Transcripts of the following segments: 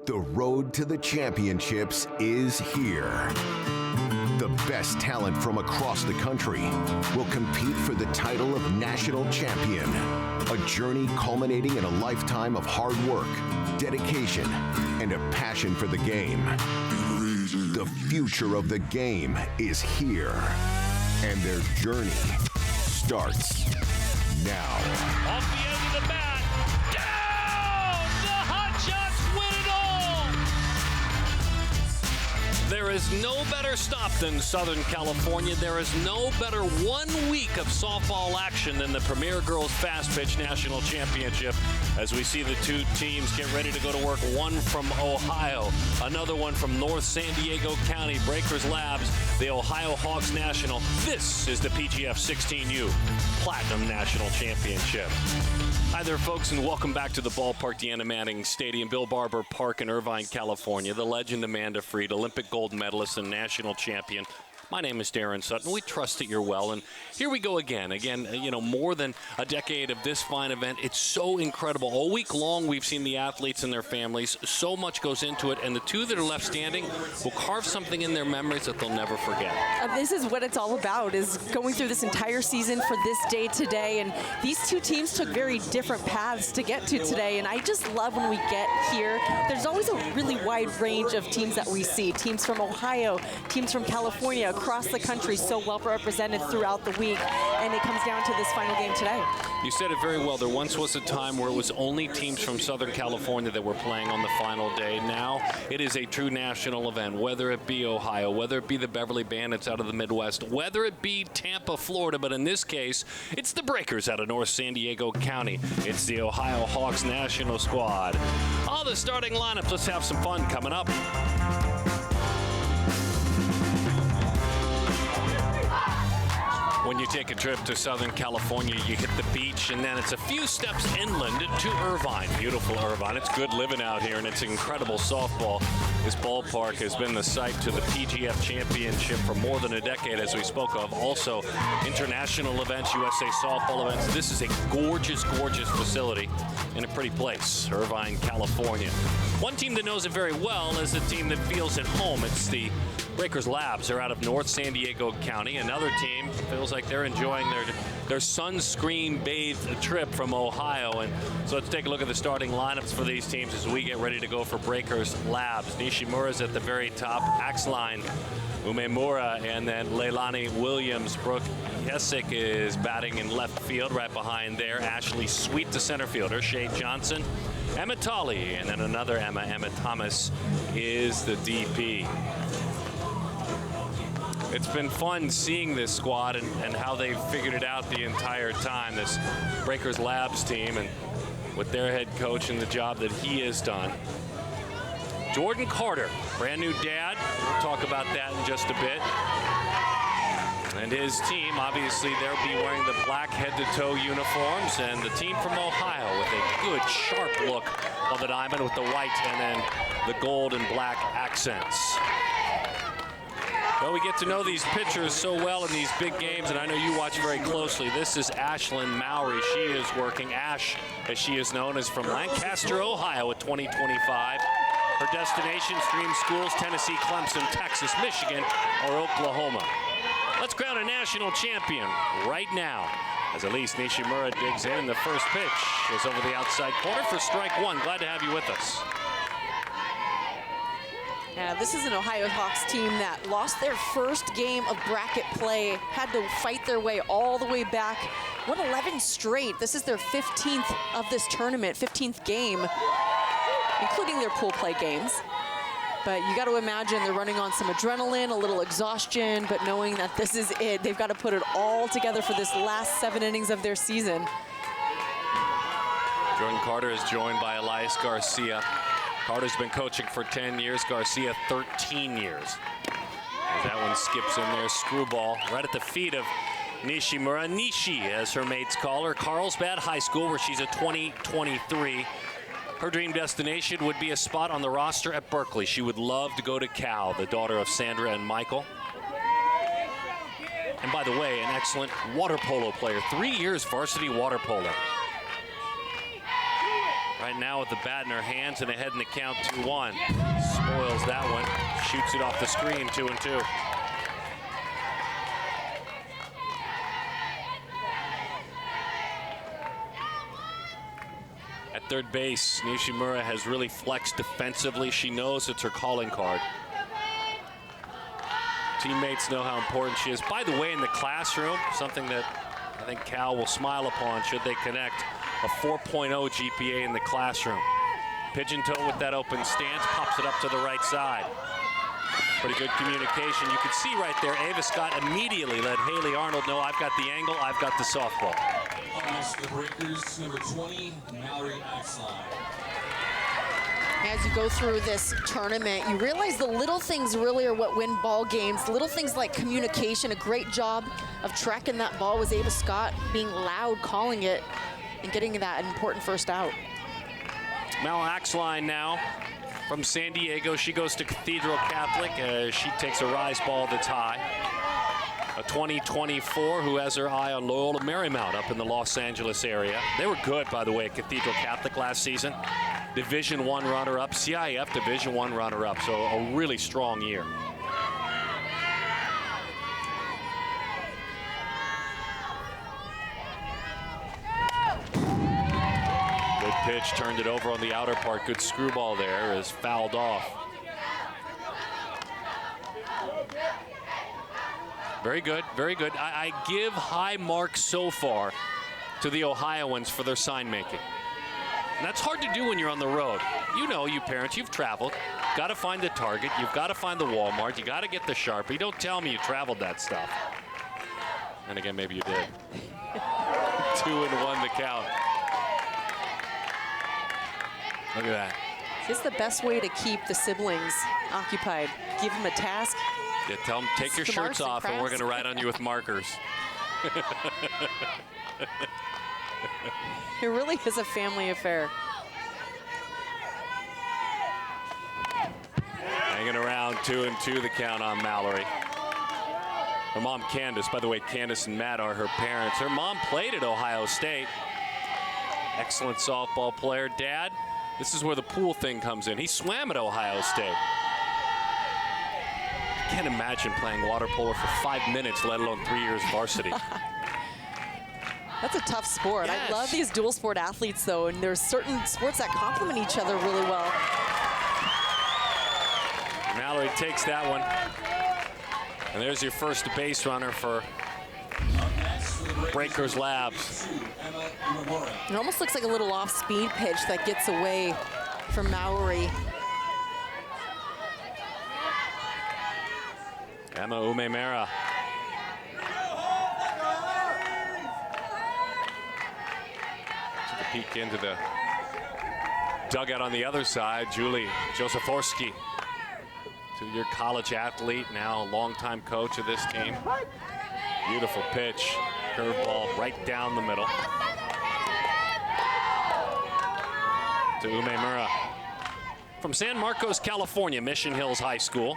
The road to the championships is here. The best talent from across the country will compete for the title of national champion. A journey culminating in a lifetime of hard work, dedication, and a passion for the game. The future of the game is here, and their journey starts now. Off the end of the bat, down! The Hot Shots win it all! There is no better stop than Southern California. There is no better 1 week of softball action than the Premier Girls Fast Pitch National Championship, as we see the two teams get ready to go to work. One from Ohio, another one from North San Diego County, Breakers Labs, the Ohio Hawks National. This is the PGF 16U Platinum National Championship. Hi there, folks, and welcome back to the ballpark, Deanna Manning Stadium, Bill Barber Park in Irvine, California. The legend Amanda Freed, Olympic gold medalist and national champion. My name is Darren Sutton. We trust that you're well, and here we go again. More than a decade of this fine event. It's so incredible. All week long, we've seen the athletes and their families. So much goes into it, and the two that are left standing will carve something in their memories that they'll never forget. This is what it's all about, is going through this entire season for this day today, and these two teams took very different paths to get to today, and I just love when we get here. There's always a really wide range of teams that we see. Teams from Ohio, teams from California, across the country, so well represented throughout the week, and it comes down to this final game today. You said it very well. There once was a time where it was only teams from Southern California that were playing on the final day. Now it is a true national event, whether it be Ohio, whether it be the Beverly Bandits out of the Midwest, whether it be Tampa, Florida, but in this case, it's the Breakers out of North San Diego County. It's the Ohio Hawks national squad. All the starting lineups. Let's have some fun coming up. When you take a trip to Southern California, you hit the beach, and then it's a few steps inland to Irvine. Beautiful Irvine. It's good living out here, and it's incredible softball. This ballpark has been the site to the PGF Championship for more than a decade, as we spoke of. Also, international events, USA softball events. This is a gorgeous, gorgeous facility in a pretty place, Irvine, California. One team that knows it very well is the team that feels at home. It's the Breakers Labs. They're out of North San Diego County. Another team feels like they're enjoying their sunscreen-bathed trip from Ohio. And so let's take a look at the starting lineups for these teams as we get ready to go for Breakers Labs. Nishimura's at the very top. Axline, Umemura, and then Leilani Williams. Brooke Hessick is batting in left field. Right behind there, Ashley Sweet, the center fielder. Shay Johnson, Emma Tolley, and then another Emma Thomas is the DP. It's been fun seeing this squad and how they've figured it out the entire time, this Breakers Labs team, and with their head coach and the job that he has done. Jordan Carter, brand new dad. We'll talk about that in just a bit. And his team, obviously, they'll be wearing the black head-to-toe uniforms, and the team from Ohio with a good, sharp look of the diamond with the white and then the gold and black accents. Well, we get to know these pitchers so well in these big games, and I know you watch very closely. This is Ashlyn Mowry. She is working. Ash, as she is known, is from Lancaster, Ohio at 2025. Her destinations, dream schools, Tennessee, Clemson, Texas, Michigan, or Oklahoma. Let's crown a national champion right now, as Elise Nishimura digs in. The first pitch is over the outside corner for strike one. Glad to have you with us. This is an Ohio Hawks team that lost their first game of bracket play, had to fight their way all the way back. Won 11 straight. This is their 15th of this tournament, 15th game, including their pool play games. But you got to imagine they're running on some adrenaline, a little exhaustion, but knowing that this is it, they've got to put it all together for this last 7 innings of their season. Jordan Carter is joined by Elias Garcia. Carter's been coaching for 10 years, Garcia 13 years. As that one skips in there, screwball right at the feet of Nishimura. Nishi, as her mates call her, Carlsbad High School, where she's a 2023. Her dream destination would be a spot on the roster at Berkeley. She would love to go to Cal, the daughter of Sandra and Michael. And by the way, an excellent water polo player. 3 years varsity water polo. right now with the bat in her hands and ahead in the count 2-1. Spoils that one. Shoots it off the screen, 2-2. At third base, Nishimura has really flexed defensively. She knows it's her calling card. Teammates know how important she is. By the way, in the classroom, something that I think Cal will smile upon should they connect, a 4.0 GPA in the classroom. Pigeon toe with that open stance, pops it up to the right side. Pretty good communication. You can see right there, Ava Scott immediately let Haley Arnold know, I've got the angle, I've got the softball. The Breakers, number 20, Mallory Axline. As you go through this tournament, you realize the little things really are what win ball games. Little things like communication, a great job of tracking that ball was Ava Scott, being loud, calling it, and getting that important first out. Mel Axline now from San Diego. She goes to Cathedral Catholic. She takes a rise ball that's high. A 2024 who has her eye on Loyola Marymount up in the Los Angeles area. They were good, by the way, at Cathedral Catholic last season. Division I runner-up, CIF Division I runner-up, so a really strong year. Good pitch, turned it over on the outer part. Good screwball there, is fouled off. Very good, very good. I give high marks so far to the Ohioans for their sign making. And that's hard to do when you're on the road. You know, you parents, you've traveled. Got to find the Target. You've got to find the Walmart. You got to get the Sharpie. Don't tell me you traveled that stuff. And again, maybe you did. 2-1 the count. Look at that. It's the best way to keep the siblings occupied. Give them a task. Yeah, tell them, take your shirts off and we're going to write on you with markers. It really is a family affair. Hanging around 2-2 the count on Mallory. Her mom, Candace, by the way, Candace and Matt are her parents. Her mom played at Ohio State. Excellent softball player. Dad, this is where the pool thing comes in. He swam at Ohio State. I can't imagine playing water polo for 5 minutes, let alone 3 years varsity. That's a tough sport. Yes. I love these dual sport athletes, though, and there's certain sports that complement each other really well. Mallory takes that one. And there's your first base runner for Breakers Labs. It almost looks like a little off-speed pitch that gets away from Maori. Emma Umemera. Took a peek into the dugout on the other side. Julie Joseforski, two-year college athlete, now a longtime coach of this team. Beautiful pitch, curveball right down the middle to Umemura. From San Marcos, California, Mission Hills High School.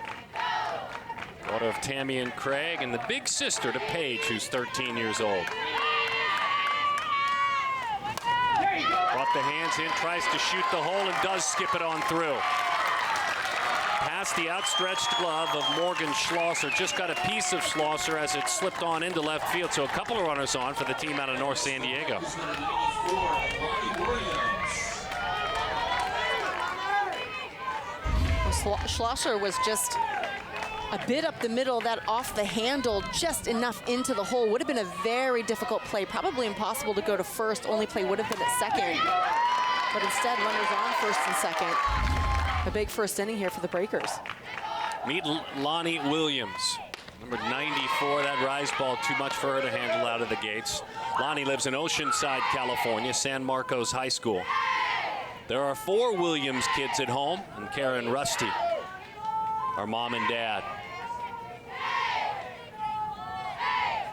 Daughter of Tammy and Craig, and the big sister to Paige, who's 13 years old. Brought the hands in, tries to shoot the hole, and does skip it on through. Past the outstretched glove of Morgan Schlosser. Just got a piece of Schlosser as it slipped on into left field. So a couple of runners on for the team out of North San Diego. Schlosser was just a bit up the middle, that off the handle, just enough into the hole. Would have been a very difficult play, probably impossible to go to first. Only play would have been at second. But instead, runners on first and second. A big first inning here for the Breakers. Meet Lonnie Williams, number 94. That rise ball too much for her to handle out of the gates. Lonnie lives in Oceanside, California, San Marcos High School. There are 4 Williams kids at home, and Karen Rusty, our mom and dad.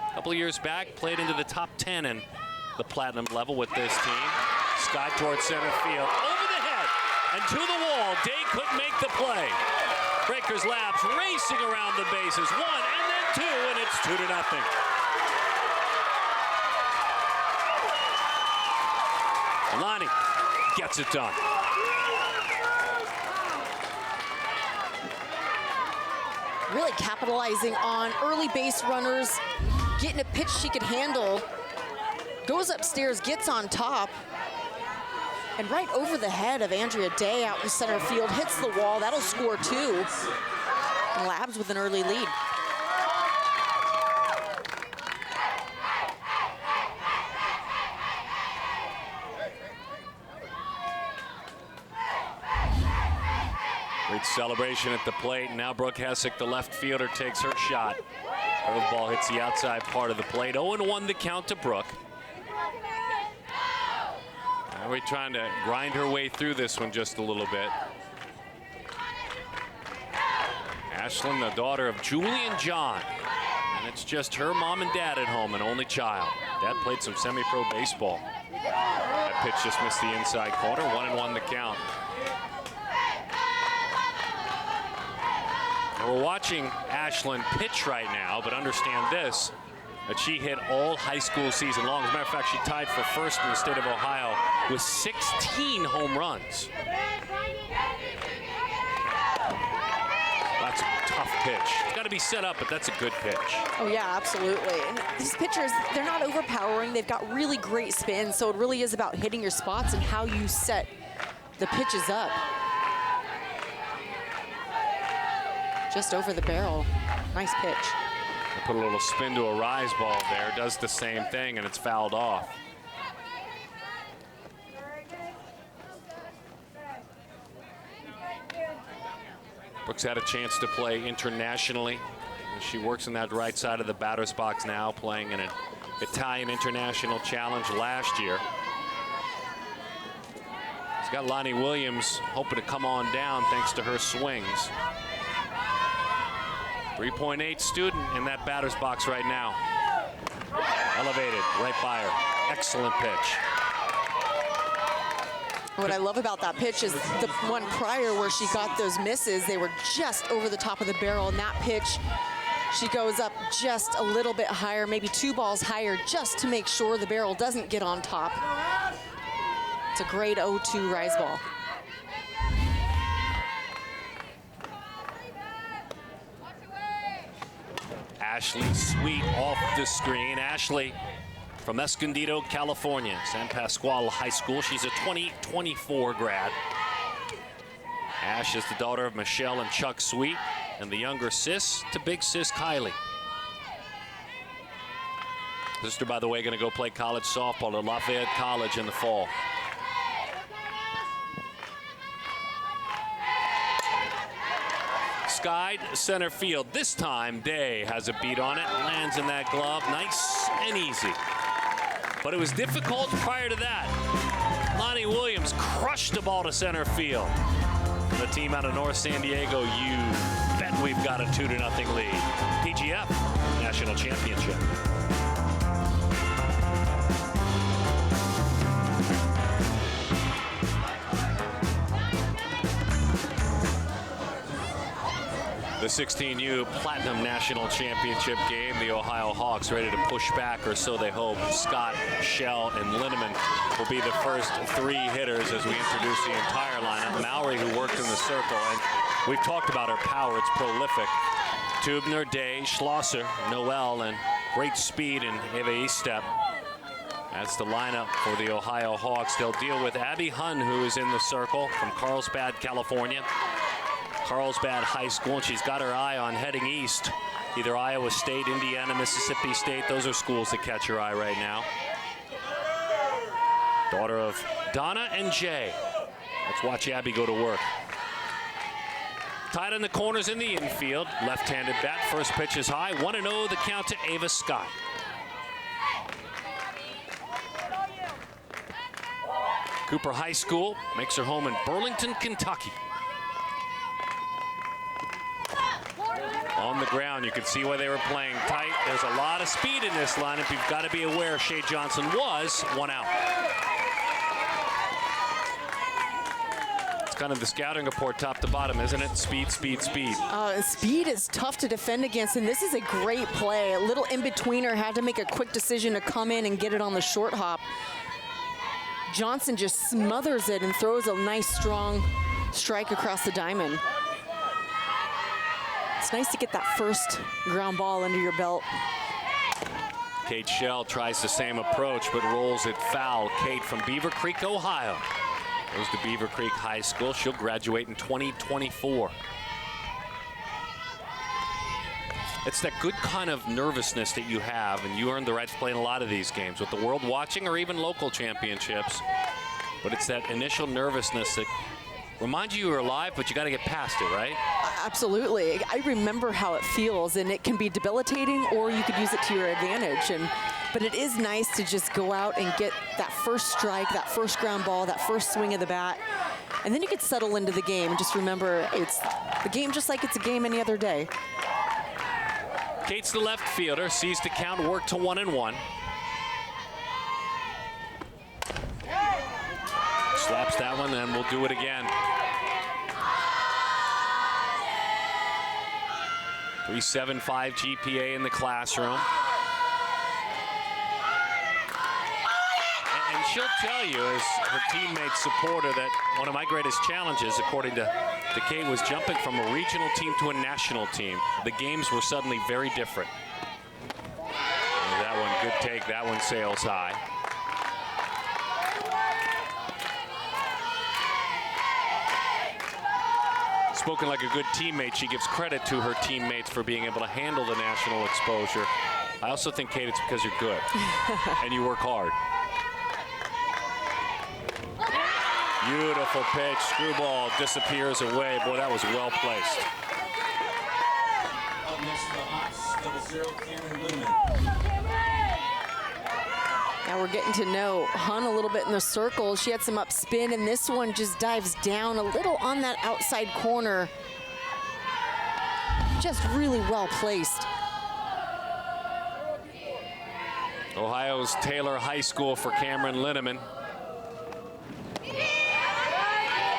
A couple of years back, played into the top 10 in the platinum level with this team. Sky towards center field, over the head, and to the wall. Day couldn't make the play. Breakers Labs racing around the bases. 1 and then 2, and it's 2-0. And Lonnie gets it done. Really capitalizing on early base runners, getting a pitch she could handle, goes upstairs, gets on top, and right over the head of Andrea Day out in center field, hits the wall. That'll score 2. And Labs with an early lead. Great celebration at the plate. Now Brooke Hessick, the left fielder, takes her shot. Curveball hits the outside part of the plate. 0-1 the count to Brooke. Now we're trying to grind her way through this one just a little bit. Ashlyn, the daughter of Julie and John. And it's just her mom and dad at home, an only child. Dad played some semi-pro baseball. That pitch just missed the inside corner. 1-1 the count. We're watching Ashlyn pitch right now, but understand this, that she hit all high school season long. As a matter of fact, she tied for first in the state of Ohio with 16 home runs. That's a tough pitch. It's got to be set up, but that's a good pitch. Oh yeah, absolutely. And these pitchers, they're not overpowering. They've got really great spin, so it really is about hitting your spots and how you set the pitches up. Just over the barrel. Nice pitch. I put a little spin to a rise ball there. Does the same thing, and it's fouled off. Brooks had a chance to play internationally. She works in that right side of the batter's box now, playing in an Italian International Challenge last year. He's got Lonnie Williams hoping to come on down thanks to her swings. 3.8 student in that batter's box right now. Elevated, right by her. Excellent pitch. What I love about that pitch is the one prior where she got those misses, they were just over the top of the barrel. And that pitch, she goes up just a little bit higher, maybe 2 balls higher, just to make sure the barrel doesn't get on top. It's a great 0-2 rise ball. Ashley Sweet off the screen. Ashley from Escondido, California, San Pasqual High School. She's a 2024 grad. Ash is the daughter of Michelle and Chuck Sweet, and the younger sis to big sis Kylie. Sister, by the way, going to go play college softball at Lafayette College in the fall. Skied center field. This time, Day has a beat on it. Lands in that glove. Nice and easy. But it was difficult prior to that. Lonnie Williams crushed the ball to center field. The team out of North San Diego, you bet we've got a 2-0 lead. PGF National Championship. The 16U Platinum National Championship game. The Ohio Hawks ready to push back, or so they hope. Scott, Shell, and Linneman will be the first 3 hitters as we introduce the entire lineup. Mowry, who worked in the circle, and we've talked about her power. It's prolific. Tubner, Day, Schlosser, Noel, and great speed in Eva Estep. That's the lineup for the Ohio Hawks. They'll deal with Abby Hunn, who is in the circle from Carlsbad, California. Carlsbad High School, and she's got her eye on heading east. Either Iowa State, Indiana, Mississippi State. Those are schools that catch her eye right now. Daughter of Donna and Jay. Let's watch Abby go to work. Tied in the corners in the infield. Left-handed bat. First pitch is high. 1-0 the count to Ava Scott. Cooper High School makes her home in Burlington, Kentucky. On the ground, you can see why they were playing tight. There's a lot of speed in this lineup. You've got to be aware Shea Johnson was 1 out. It's kind of the scouting report top to bottom, isn't it? Speed, speed, speed. Speed is tough to defend against, and this is a great play. A little in-betweener, had to make a quick decision to come in and get it on the short hop. Johnson just smothers it and throws a nice, strong strike across the diamond. It's nice to get that first ground ball under your belt. Kate Shell tries the same approach, but rolls it foul. Kate from Beaver Creek, Ohio, goes to Beaver Creek High School. She'll graduate in 2024. It's that good kind of nervousness that you have, and you earned the right to play in a lot of these games with the world watching or even local championships. But it's that initial nervousness that reminds you you're alive, but you got to get past it, right? Absolutely. I remember how it feels, and it can be debilitating, or you could use it to your advantage. But it is nice to just go out and get that first strike, that first ground ball, that first swing of the bat, and then you could settle into the game. Just remember, it's the game just like it's a game any other day. Kate's the left fielder, sees the count work to 1-1. Slaps that one, and we'll do it again. 3.75 GPA in the classroom. And she'll tell you, as her teammates support her, that one of my greatest challenges, according to Kate, was jumping from a regional team to a national team. The games were suddenly very different. And that one, good take. That one sails high. Spoken like a good teammate, she gives credit to her teammates for being able to handle the national exposure. I also think, Kate, it's because you're good and you work hard. Beautiful pitch. Screwball disappears away. Boy, that was well placed. Up next to the Hawks, 0-0, Cameron Lindemann. Now we're getting to know Hun a little bit in the circle. She had some up spin, and this one just dives down a little on that outside corner. Just really well placed. Ohio's Taylor High School for Cameron Lindemann.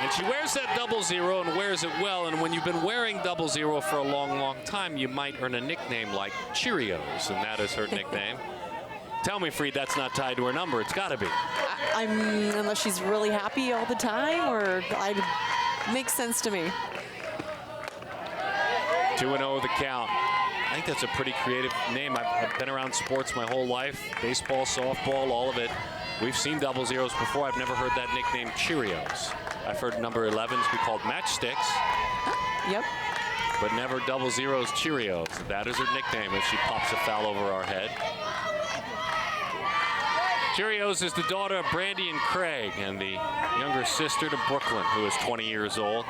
And she wears that 0-0 and wears it well. And when you've been wearing 0-0 for a long, long time, you might earn a nickname like Cheerios, and that is her nickname. Tell me, Freed, that's not tied to her number. It's got to be. Unless she's really happy all the time, or makes sense to me. 2-0 the count. I think that's a pretty creative name. I've been around sports my whole life. Baseball, softball, all of it. We've seen 0-0s before. I've never heard that nickname Cheerios. I've heard number 11s be called matchsticks. Yep. But never 0-0s Cheerios. That is her nickname if she pops a foul over our head. Cheerios is the daughter of Brandy and Craig and the younger sister to Brooklyn, who is 20 years old.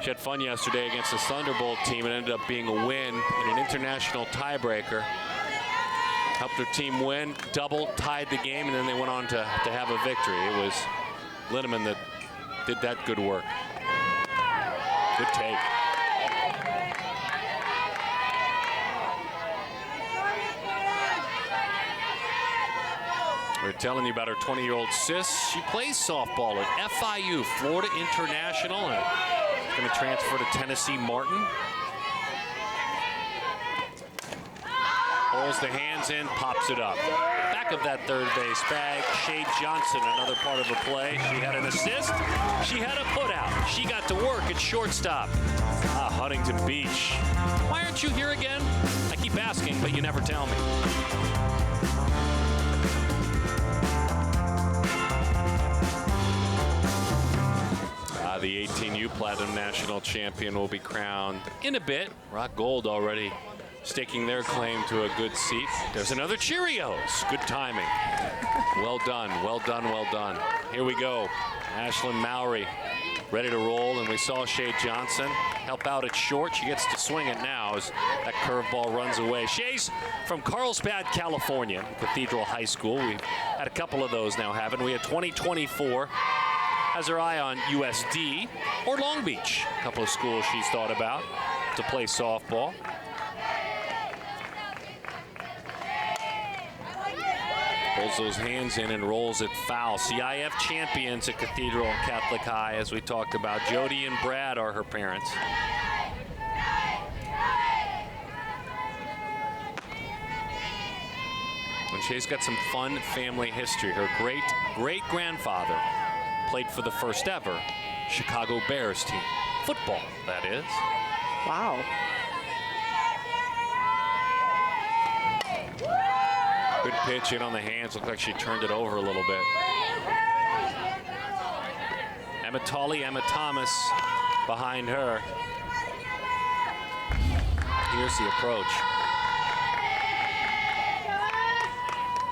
She had fun yesterday against the Thunderbolt team. It ended up being a win in an international tiebreaker. Helped her team win, tied the game, and then they went on to have a victory. It was Lindemann that did that good work. Good take. We're telling you about her 20-year-old sis. She plays softball at FIU, Florida International, and is going to transfer to Tennessee Martin. Holds the hands in, pops it up. Back of that third base bag, Shade Johnson, another part of the play. She had an assist, she had a putout. She got to work at shortstop. Huntington Beach. Why aren't you here again? I keep asking, but you never tell me. The 18U Platinum National Champion will be crowned in a bit. Rock Gold already staking their claim to a good seat. There's another Cheerios. Good timing. Well done, well done, well done. Here we go. Ashlyn Mowry ready to roll, and we saw Shay Johnson help out at short. She gets to swing it now as that curveball runs away. Shay's from Carlsbad, California, Cathedral High School. We've had a couple of those now, haven't we? 2024. Has her eye on USD or Long Beach, a couple of schools she's thought about to play softball. Pulls those hands in and rolls it foul. CIF champions at Cathedral Catholic High, as we talked about. Jody and Brad are her parents. And and Shay's got some fun family history. Her great-great-grandfather played for the first ever Chicago Bears team. Football, that is. Wow. Good pitch in on the hands. Looked like she turned it over a little bit. Emma Tolley, Emma Thomas behind her. Here's the approach.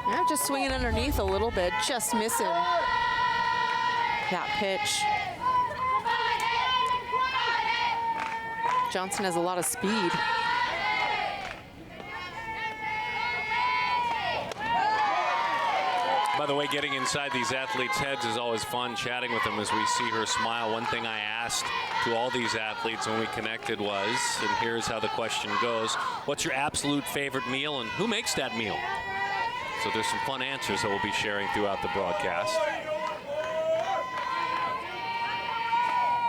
Yeah, just swinging underneath a little bit, just missing that pitch. Johnson has a lot of speed. By the way, getting inside these athletes' heads is always fun, chatting with them as we see her smile. One thing I asked to all these athletes when we connected was, and here's how the question goes, what's your absolute favorite meal and who makes that meal? So there's some fun answers that we'll be sharing throughout the broadcast.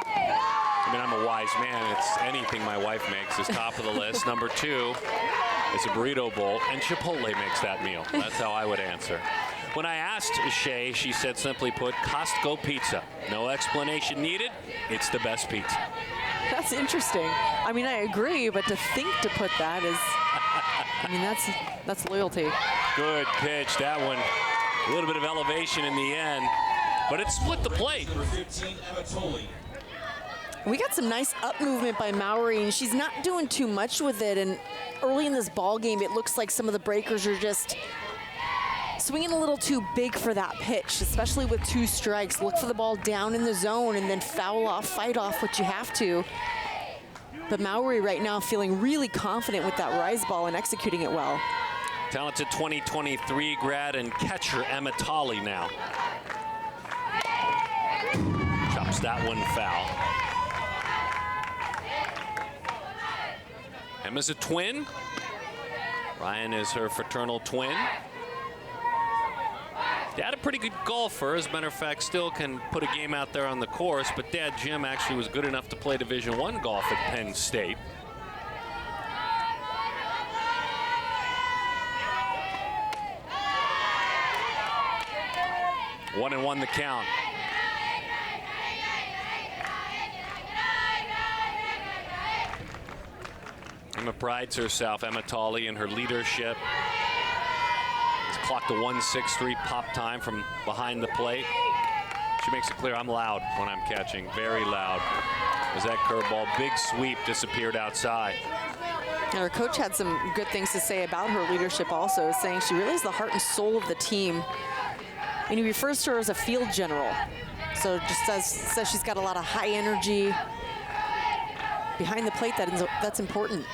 I mean, I'm a wise man. It's anything my wife makes is top of the list. Number 2 is a burrito bowl, and Chipotle makes that meal. That's how I would answer. When I asked Shay, she said, simply put, Costco pizza. No explanation needed. It's the best pizza. That's interesting. I mean, I agree, but to think to put that is, I mean, that's loyalty. Good pitch. That one, a little bit of elevation in the end, but it split the plate. Number 15, Emma Tolley. We got some nice up movement by Mowry, and she's not doing too much with it. And early in this ball game, it looks like some of the breakers are just swinging a little too big for that pitch, especially with 2 strikes. Look for the ball down in the zone and then foul off, fight off what you have to. But Mowry right now feeling really confident with that rise ball and executing it well. Talented 2023 grad and catcher Emma Tolley now. Chops that one foul. Emma's a twin. Ryan is her fraternal twin. Dad, a pretty good golfer. As a matter of fact, still can put a game out there on the course, but Dad, Jim, actually was good enough to play Division I golf at Penn State. One and one the count. Emma prides herself, Emma Tolley, in her leadership. She's clocked a 1.63 pop time from behind the plate. She makes it clear I'm loud when I'm catching, very loud. As that curveball, big sweep, disappeared outside. And her coach had some good things to say about her leadership also, saying she really is the heart and soul of the team. And he refers to her as a field general. So just says she's got a lot of high energy behind the plate. That's important.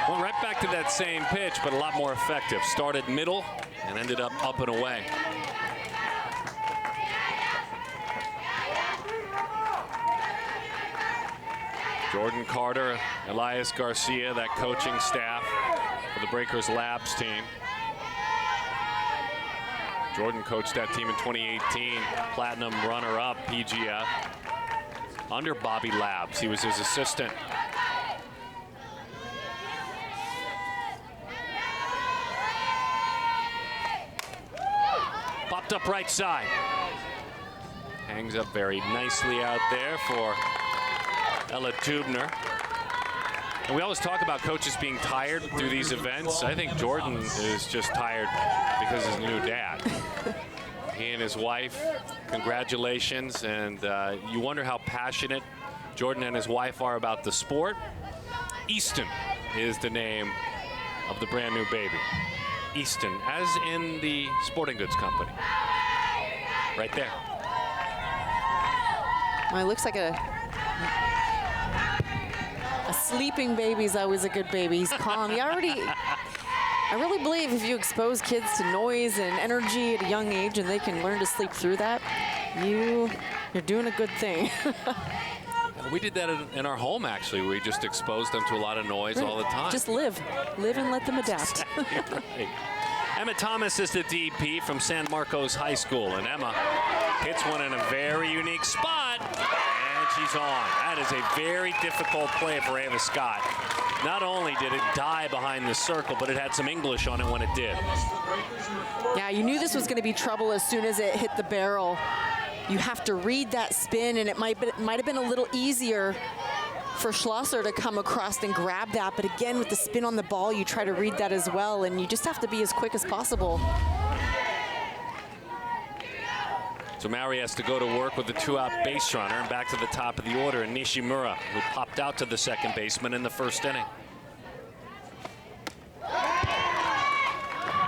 Well, right back to that same pitch, but a lot more effective. Started middle and ended up and away. Jordan Carter, Elias Garcia, that coaching staff for the Breakers Labs team. Jordan coached that team in 2018, platinum runner-up PGF under Bobby Labs. He was his assistant. Popped up right side. Hangs up very nicely out there for Ella Tubner. And we always talk about coaches being tired through these events. I think Jordan is just tired because of his new dad. He and his wife, congratulations. And you wonder how passionate Jordan and his wife are about the sport. Easton is the name of the brand new baby. Easton, as in the sporting goods company. Right there. Well, it looks like a sleeping baby's always a good baby. He's calm. I really believe if you expose kids to noise and energy at a young age and they can learn to sleep through that, you're doing a good thing. We did that in our home, actually. We just exposed them to a lot of noise all the time. Just live and let them adapt. Exactly right. Emma Thomas is the DP from San Marcos High School, and Emma hits one in a very unique spot, and she's on. That is a very difficult play for Ava Scott. Not only did it die behind the circle, but it had some English on it when it did. Yeah, you knew this was going to be trouble as soon as it hit the barrel. You have to read that spin, and it might have been a little easier for Schlosser to come across and grab that. But again, with the spin on the ball, you try to read that as well, and you just have to be as quick as possible. So Maori has to go to work with the 2-out base runner and back to the top of the order, and Nishimura, who popped out to the second baseman in the first inning.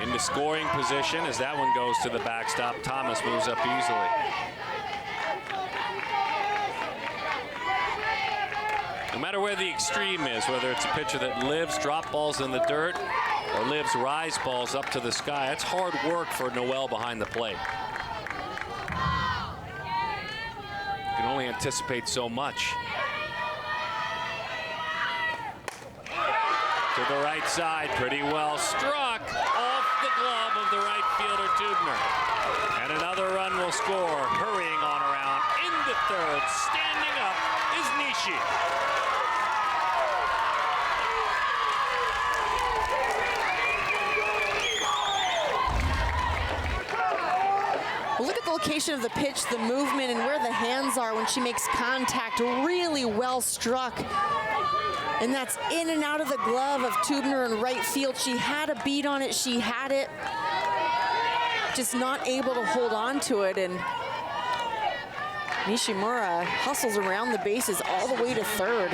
Into scoring position as that one goes to the backstop. Thomas moves up easily. No matter where the extreme is, whether it's a pitcher that lives drop balls in the dirt or lives rise balls up to the sky, that's hard work for Noel behind the plate. You can only anticipate so much. To the right side, pretty well struck off the glove of the right fielder, Tubner. And another run will score. Hurrying on around into third, standing up is Nishi. Well, look at the location of the pitch, the movement, and where the hands are when she makes contact. Really well struck. And that's in and out of the glove of Tubner in right field. She had a beat on it. She had it. Just not able to hold on to it. And Nishimura hustles around the bases all the way to third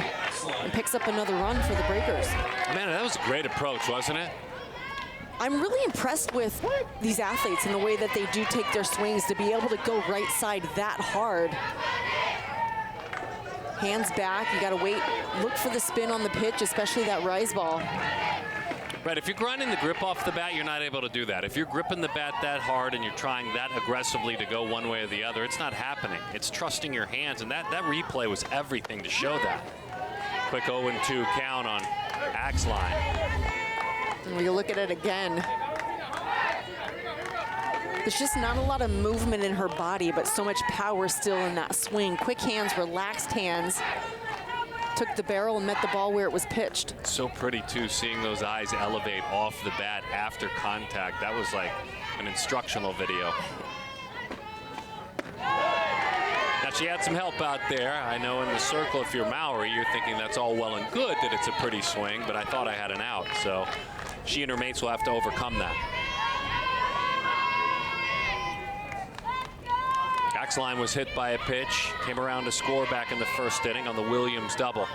and picks up another run for the Breakers. Man, that was a great approach, wasn't it? I'm really impressed with these athletes and the way that they do take their swings to be able to go right side that hard. Hands back, you gotta wait, look for the spin on the pitch, especially that rise ball. Right, if you're grinding the grip off the bat, you're not able to do that. If you're gripping the bat that hard and you're trying that aggressively to go one way or the other, it's not happening. It's trusting your hands, and that replay was everything to show that. Quick 0-2 count on Axline. And we look at it again. There's just not a lot of movement in her body, but so much power still in that swing. Quick hands, relaxed hands. Took the barrel and met the ball where it was pitched. So pretty, too, seeing those eyes elevate off the bat after contact. That was like an instructional video. Now, she had some help out there. I know in the circle, if you're Maori, you're thinking that's all well and good that it's a pretty swing, but I thought I had an out. So she and her mates will have to overcome that. Axline was hit by a pitch, came around to score back in the first inning on the Williams double.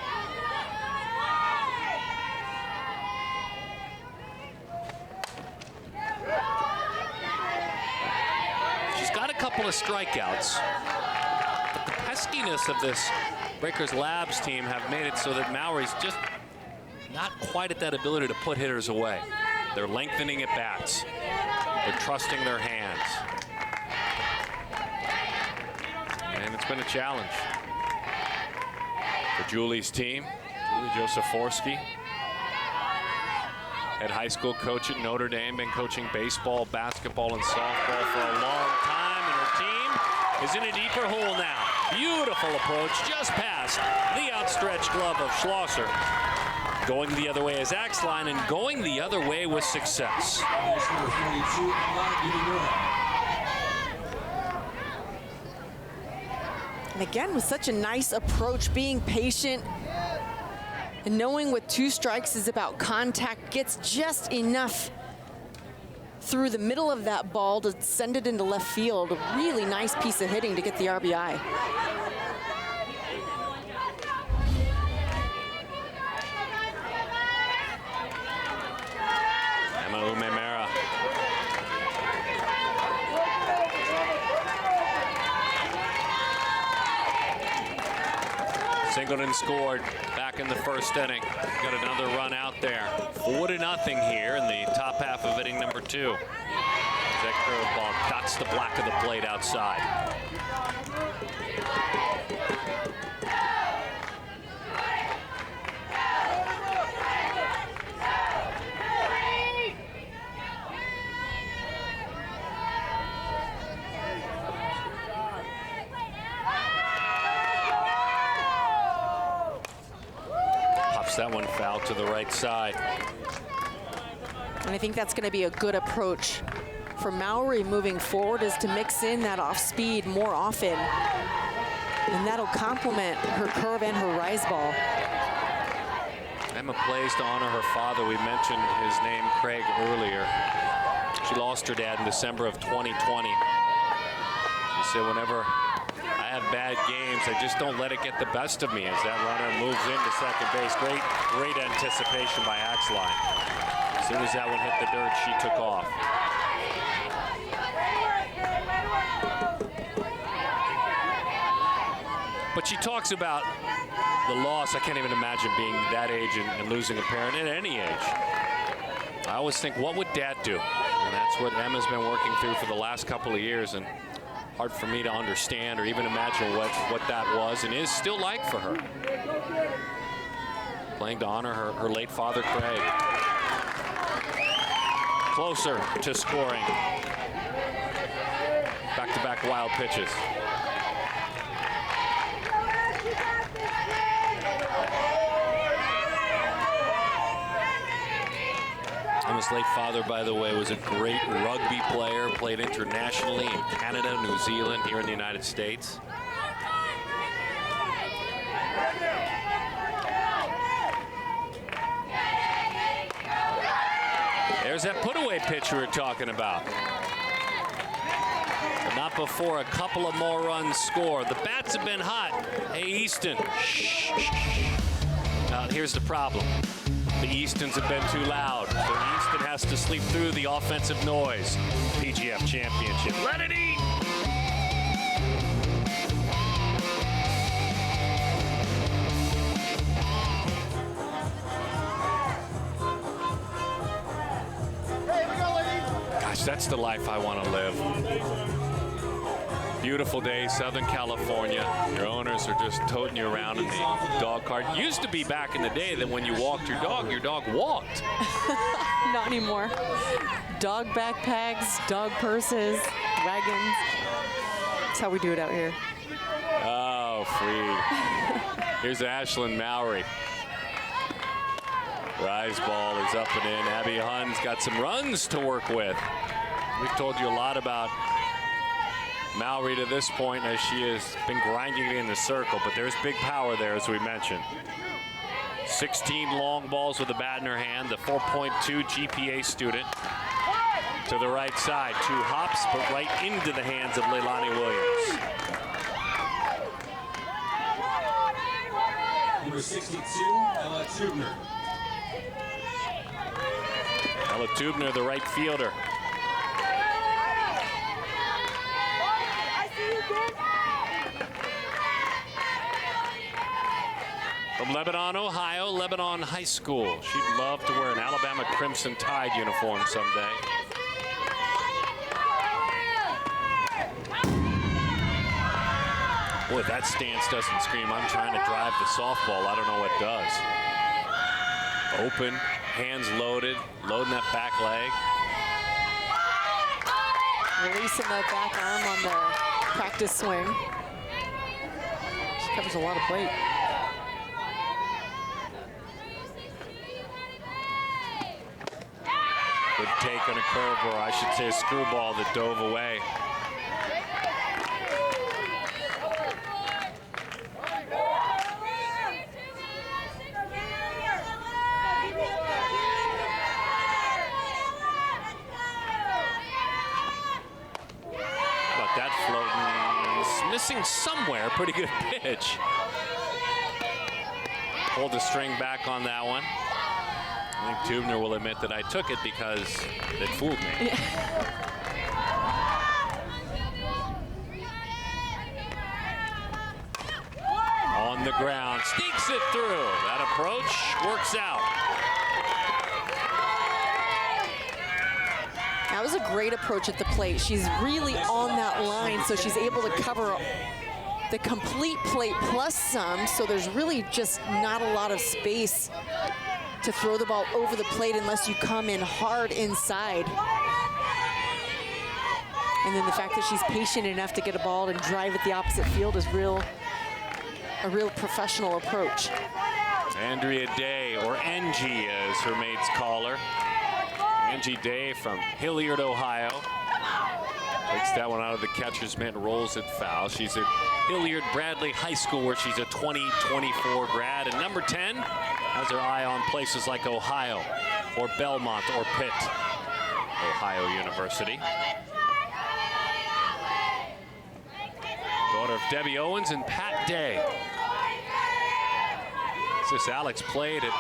She's got a couple of strikeouts, but the peskiness of this Breakers Labs team have made it so that Maori's just not quite at that ability to put hitters away. They're lengthening at bats. They're trusting their hands. And it's been a challenge for Julie's team. Julie Joseforsky, head high school coach at Notre Dame, been coaching baseball, basketball, and softball for a long time, and her team is in a deeper hole now. Beautiful approach just past the outstretched glove of Schlosser. Going the other way as Axline, and going the other way with success. And again, with such a nice approach, being patient and knowing what 2 strikes is about contact, gets just enough through the middle of that ball to send it into left field. A really nice piece of hitting to get the RBI. Emma Umemera. Singleton scored back in the first inning. Got another run out there. 4-0 here in the top half of inning number 2. That curveball dots the black of the plate outside. force that one foul to the right side. And I think that's going to be a good approach for Mowry moving forward, is to mix in that off speed more often. And that'll complement her curve and her rise ball. Emma plays to honor her father. We mentioned his name, Craig, earlier. She lost her dad in December of 2020. She said, whenever I have bad games, I just don't let it get the best of me, as that runner moves into second base. Great anticipation by Axline. As soon as that one hit the dirt, she took off. But she talks about the loss. I can't even imagine being that age and losing a parent at any age. I always think, what would Dad do? And that's what Emma's been working through for the last couple of years, and hard for me to understand or even imagine what that was and is still like for her. Playing to honor her late father, Craig. Closer to scoring. Back-to-back wild pitches. Emma's late father, by the way, was a great rugby player, played internationally in Canada, New Zealand, here in the United States. There's that put-away pitch we were talking about. But not before a couple of more runs score. The bats have been hot. Hey, Easton. Shh. Here's the problem. The Eastons have been too loud. So Easton has to sleep through the offensive noise. PGF championship. Let it eat! Gosh, that's the life I want to live. Beautiful day, Southern California. Your owners are just toting you around in the dog cart. Used to be back in the day that when you walked your dog walked. Not anymore. Dog backpacks, dog purses, wagons. That's how we do it out here. Oh, free. Here's Ashlyn Mowry. Rise ball is up and in. Abby Hunn's got some runs to work with. We've told you a lot about Mowry to this point, as she has been grinding it in the circle, but there's big power there, as we mentioned. 16 long balls with a bat in her hand, the 4.2 GPA student. To the right side, 2 hops, but right into the hands of Leilani Williams. Number 62, Ella Tubner. Ella Tubner, the right fielder. From Lebanon, Ohio, Lebanon High School. She'd love to wear an Alabama Crimson Tide uniform someday. Boy, if that stance doesn't scream, I'm trying to drive the softball. I don't know what does. Open, hands loaded, loading that back leg. Releasing the back arm on the practice swing. She covers a lot of plate. Good take on a curve, or I should say a screwball that dove away. About that floating, is missing somewhere. Pretty good pitch. Pulled the string back on that one. I think Tubner will admit that I took it because it fooled me. Yeah. On the ground, sneaks it through. That approach works out. That was a great approach at the plate. She's really on that line, so she's able to cover the complete plate plus some, so there's really just not a lot of space to throw the ball over the plate unless you come in hard inside. And then the fact that she's patient enough to get a ball and drive at the opposite field is a real professional approach. Andrea Day, or Angie as her mates call her. Angie Day from Hilliard, Ohio. Takes that one out of the catcher's mitt and rolls it foul. She's at Hilliard Bradley High School, where she's a 2024 grad. And number 10 has her eye on places like Ohio or Belmont or Pitt. Ohio University. Daughter of Debbie Owens and Pat Day. Sis Alex played at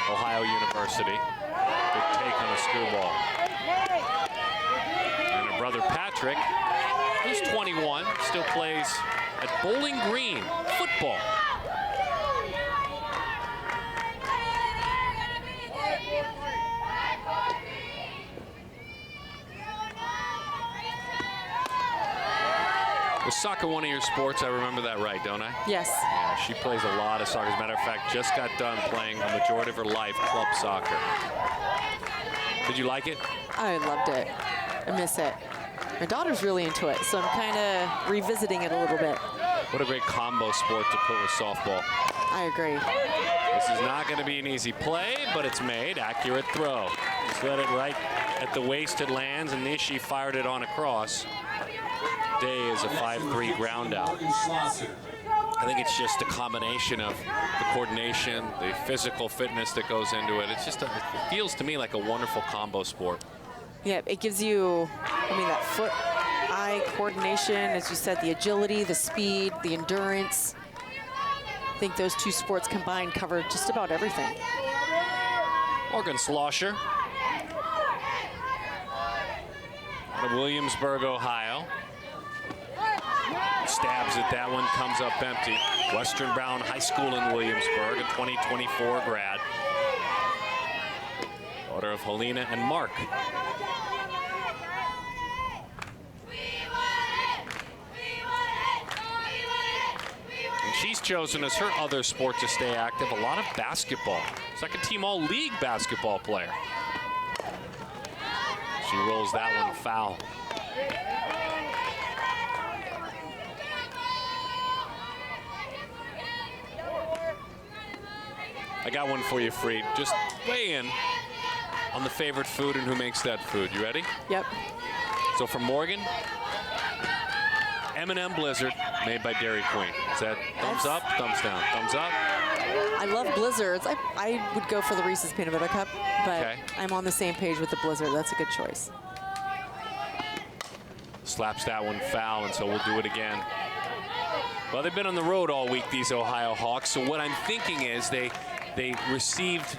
Ohio University. Big take on a screwball. And her brother Patrick, who's 21, still plays at Bowling Green football. Was soccer one of your sports? I remember that right, don't I? Yes. Yeah, she plays a lot of soccer. As a matter of fact, just got done playing a majority of her life club soccer. Did you like it? I loved it. I miss it. My daughter's really into it, so I'm kind of revisiting it a little bit. What a great combo sport to put with softball. I agree. This is not going to be an easy play, but it's made. Accurate throw. Just let it right at the waist. It lands, and Nishi fired it on across. Day is a 5-3 ground out. I think it's just a combination of the coordination, the physical fitness that goes into it. It's just, it feels to me like a wonderful combo sport. Yeah, it gives you, that foot-eye coordination, as you said, the agility, the speed, the endurance. I think those two sports combined cover just about everything. Morgan Slosher out of Williamsburg, Ohio. Stabs at that one, comes up empty. Western Brown High School in Williamsburg, a 2024 grad. Daughter of Helena and Mark. And she's chosen as her other sport to stay active, a lot of basketball. Second team all-league basketball player. She rolls that one foul. I got one for you, Freed. Just weigh in on the favorite food and who makes that food. You ready? Yep. So for Morgan, M&M Blizzard made by Dairy Queen. Is that thumbs up, thumbs down? Thumbs up? I love Blizzards. I would go for the Reese's Peanut Butter Cup, but Okay. I'm on the same page with the Blizzard. That's a good choice. Slaps that one foul, and so we'll do it again. Well, they've been on the road all week, these Ohio Hawks, so what I'm thinking is they received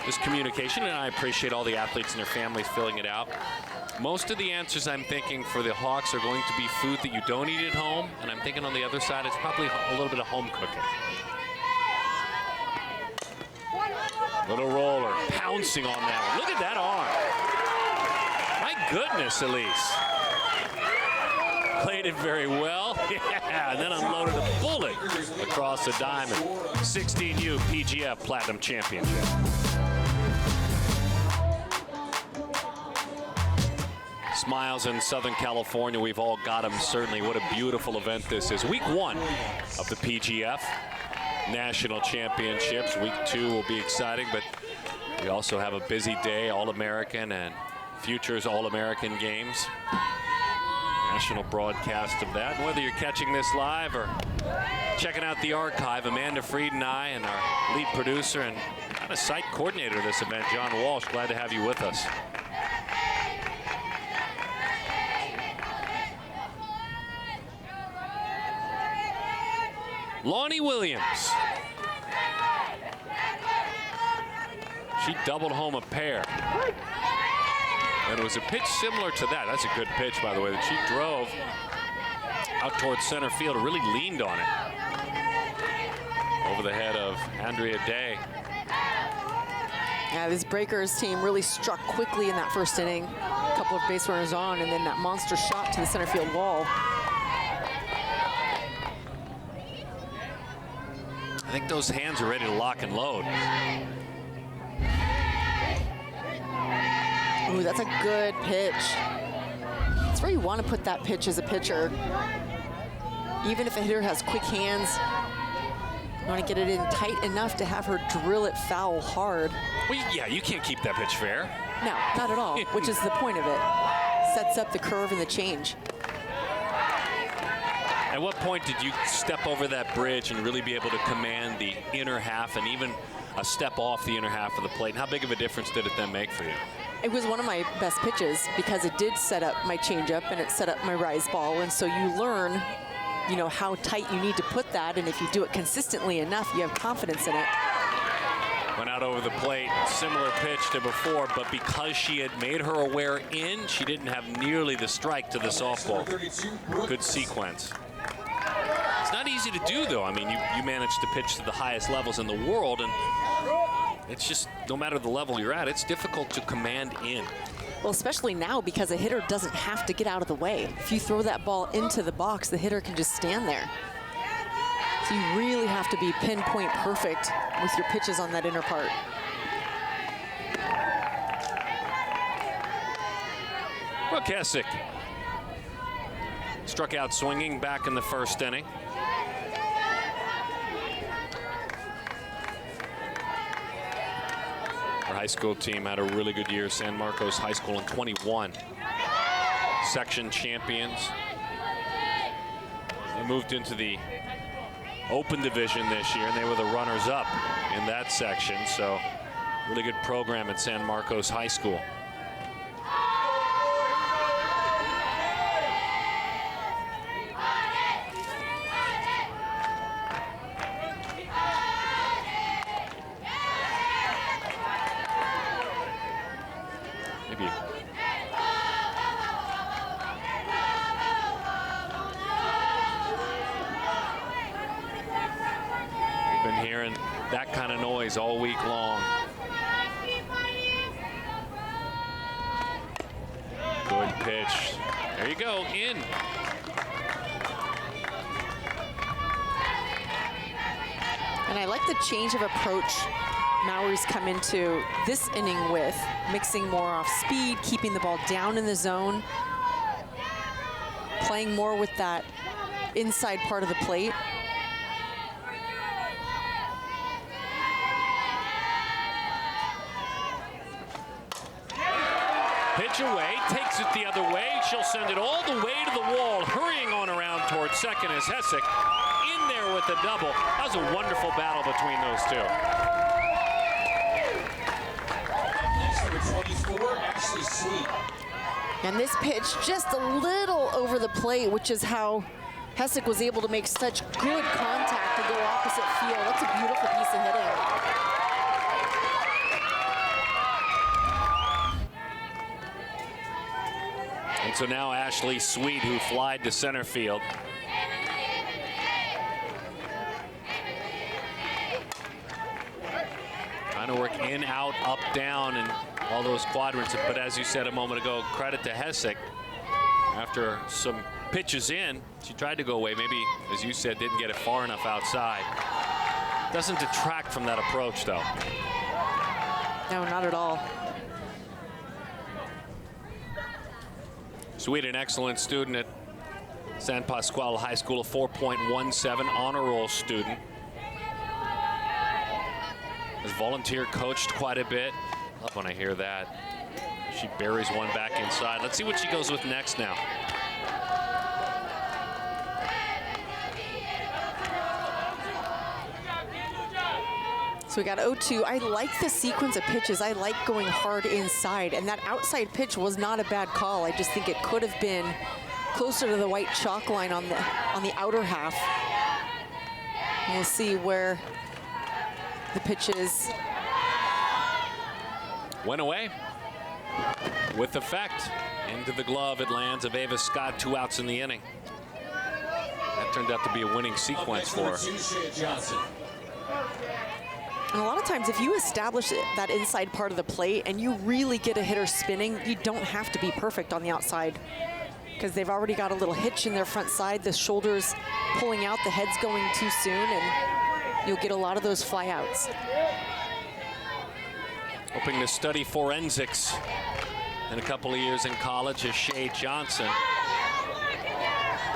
this communication, and I appreciate all the athletes and their families filling it out. Most of the answers I'm thinking for the Hawks are going to be food that you don't eat at home, and I'm thinking on the other side it's probably a little bit of home cooking. Little roller, pouncing on that one. Look at that arm. My goodness, Elise. Played it very well. Yeah, and then unloaded a bullet across the diamond. 16U PGF Platinum Championship. Smiles in Southern California. We've all got them, certainly. What a beautiful event this is. Week 1 of the PGF National Championships. Week 2 will be exciting, but we also have a busy day, All-American and Futures All-American games. National broadcast of that. And whether you're catching this live or checking out the archive, Amanda Freed and I and our lead producer and kind of site coordinator of this event, John Walsh, glad to have you with us. Lonnie Williams. She doubled home a pair. And it was a pitch similar to that. That's a good pitch, by the way, that she drove out towards center field, really leaned on it. Over the head of Andrea Day. Yeah, this Breakers team really struck quickly in that first inning. A couple of base runners on, and then that monster shot to the center field wall. I think those hands are ready to lock and load. Ooh, that's a good pitch. It's where you want to put that pitch as a pitcher. Even if a hitter has quick hands, You want to get it in tight enough to have her drill it foul hard. Well, yeah, you can't keep that pitch fair. No, not at all, which is the point of it. Sets up the curve and the change. At what point did you step over that bridge and really be able to command the inner half and even a step off the inner half of the plate? And how big of a difference did it then make for you? It was one of my best pitches because it did set up my changeup and it set up my rise ball. And so you learn, you know, how tight you need to put that. And if you do it consistently enough, you have confidence in it. Went out over the plate, similar pitch to before, but because she had made her aware in, she didn't have nearly the strike to the softball. Good sequence. It's not easy to do, though. I mean, you manage to pitch to the highest levels in the world, and it's just, no matter the level you're at, it's difficult to command in. Well, especially now because a hitter doesn't have to get out of the way. If you throw that ball into the box, the hitter can just stand there. So you really have to be pinpoint perfect with your pitches on that inner part. Well, Kessick struck out swinging back in the first inning. Our high school team had a really good year. San Marcos High School in 21. Section champions. They moved into the Open Division this year, and they were the runners-up in that section. So, really good program at San Marcos High School. That kind of noise all week long. Good pitch. There you go, in. And I like the change of approach Maury's come into this inning with, mixing more off speed, keeping the ball down in the zone, playing more with that inside part of the plate. Pitch away, takes it the other way. She'll send it all the way to the wall, hurrying on around towards second as Hessick in there with the double. That was a wonderful battle between those two. Next, number 24, Ashley Sweet. And this pitch just a little over the plate, which is how Hessick was able to make such good contact to go opposite field. That's a beautiful piece of hitting. And so now Ashley Sweet, who flied to center field. Trying to work in, out, up, down, and all those quadrants. But as you said a moment ago, credit to Hessick. After some pitches in, she tried to go away. Maybe, as you said, didn't get it far enough outside. Doesn't detract from that approach, though. No, not at all. Sweet, an excellent student at San Pasqual High School, a 4.17 honor roll student. Has volunteer coached quite a bit. Love when I hear that. She buries one back inside. Let's see what she goes with next now. So we got 0-2. I like the sequence of pitches. I like going hard inside, and that outside pitch was not a bad call. I just think it could have been closer to the white chalk line on the outer half. And we'll see where the pitch is. Went away with effect. Into the glove it lands of Ava Scott, 2 outs in the inning. That turned out to be a winning sequence for her. And a lot of times, if you establish that inside part of the plate and you really get a hitter spinning, you don't have to be perfect on the outside because they've already got a little hitch in their front side, the shoulders pulling out, the head's going too soon, and you'll get a lot of those flyouts. Hoping to study forensics in a couple of years in college is Shay Johnson.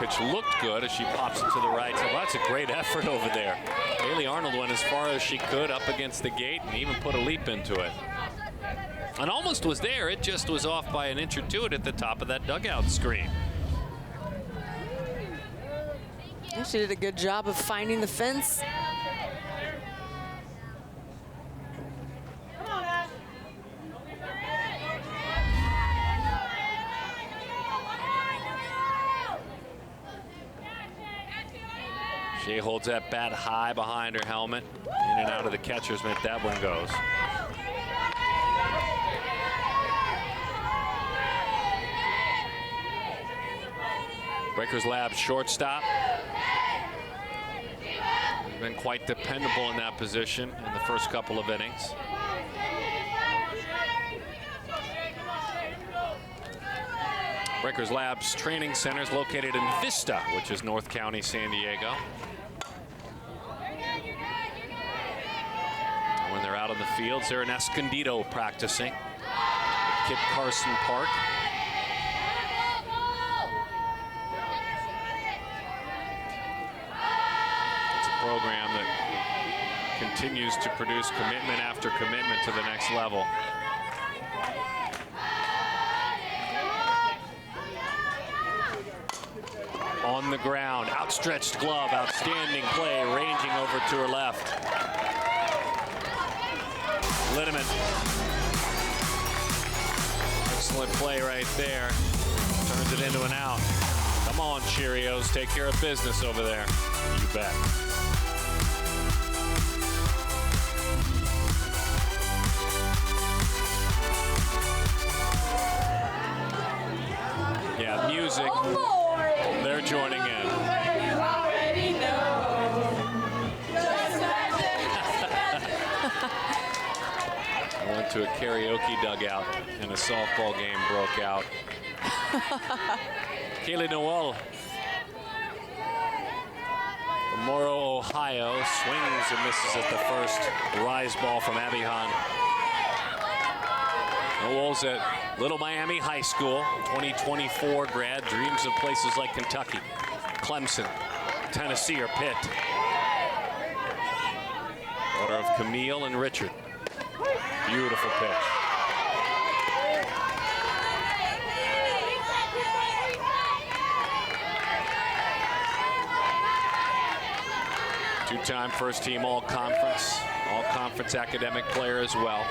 pitch looked good as she pops it to the right. So that's a great effort over there. Haley Arnold went as far as she could up against the gate and even put a leap into it. And almost was there. It just was off by an inch or two at the top of that dugout screen. She did a good job of finding the fence. She holds that bat high behind her helmet. In and out of the catcher's mitt, that one goes. Breakers Labs shortstop. Been quite dependable in that position in the first couple of innings. Breakers Labs Training Center is located in Vista, which is North County, San Diego. When they're out on the fields, they're in Escondido practicing at Kit Carson Park. It's a program that continues to produce commitment after commitment to the next level. On the ground, outstretched glove, outstanding play, ranging over to her left. Linneman. Excellent play right there. Turns it into an out. Come on, Cheerios, take care of business over there. You bet. Yeah, music. They're joining in. I went to a karaoke dugout and a softball game broke out. Kaylee Noel from Morrow, Ohio, swings and misses at the first rise ball from Abby Hahn. Noel's at Little Miami High School, 2024 grad, dreams of places like Kentucky, Clemson, Tennessee, or Pitt. Daughter of Camille and Richard. Beautiful pitch. Two-time first-team all-conference academic player as well.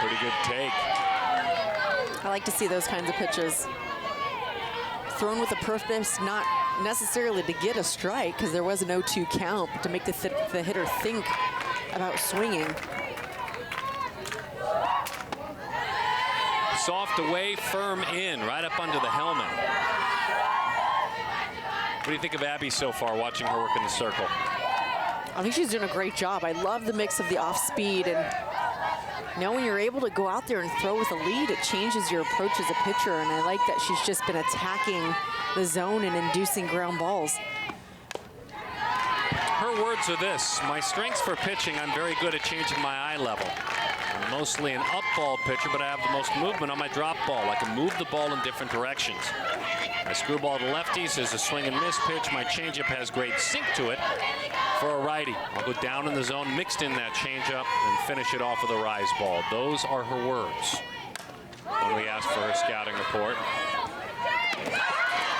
Pretty good take. I like to see those kinds of pitches. Thrown with a purpose, not necessarily to get a strike, because there was an 0-2 count, but to make the hitter think about swinging. Soft away, firm in, right up under the helmet. What do you think of Abby so far, watching her work in the circle? I think she's doing a great job. I love the mix of the off speed, and when you're able to go out there and throw with a lead, it changes your approach as a pitcher, and I like that she's just been attacking the zone and inducing ground balls. Her words are this: my strengths for pitching, I'm very good at changing my eye level. I'm mostly an up ball pitcher, but I have the most movement on my drop ball. I can move the ball in different directions. My screwball to lefties is a swing and miss pitch. My changeup has great sink to it for a righty. I'll go down in the zone, mixed in that changeup, and finish it off with a rise ball. Those are her words when we asked for her scouting report.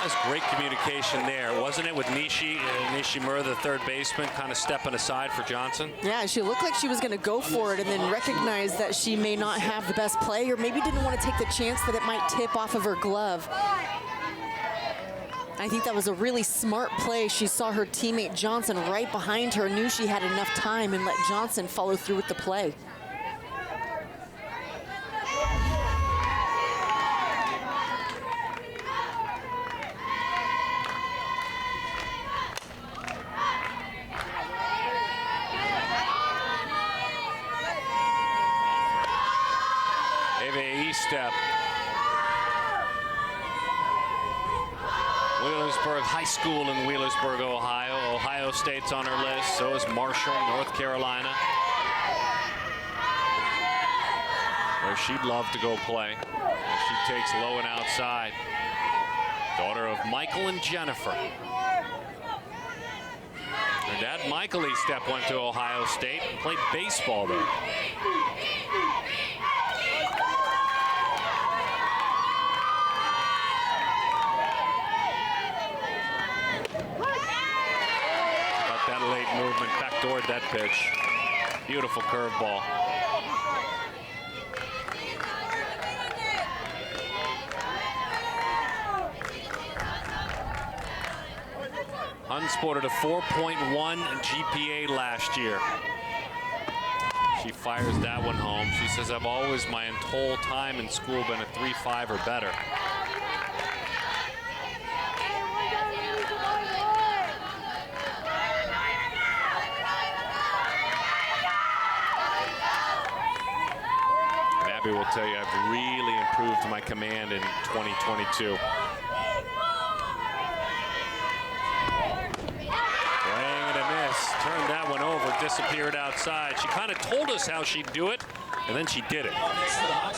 That's great communication there, wasn't it, with Nishimura, the third baseman, kind of stepping aside for Johnson? Yeah, she looked like she was going to go for it and then recognized that she may not have the best play, or maybe didn't want to take the chance that it might tip off of her glove. I think that was a really smart play. She saw her teammate Johnson right behind her, knew she had enough time, and let Johnson follow through with the play. Step. Wheelersburg High School in Wheelersburg, Ohio. Ohio State's on her list. So is Marshall, North Carolina. where she'd love to go play. She takes low and outside. Daughter of Michael and Jennifer. Her dad, Michael Estep, went to Ohio State and played baseball there. Got that late movement, backdoored that pitch. Beautiful curveball. Unsported a 4.1 GPA last year. She fires that one home. She says, I've always, my whole time in school, been a 3.5 or better. And Abby will tell you, I've really improved my command in 2022. Turned that one over, disappeared outside. She kind of told us how she'd do it, and then she did it. I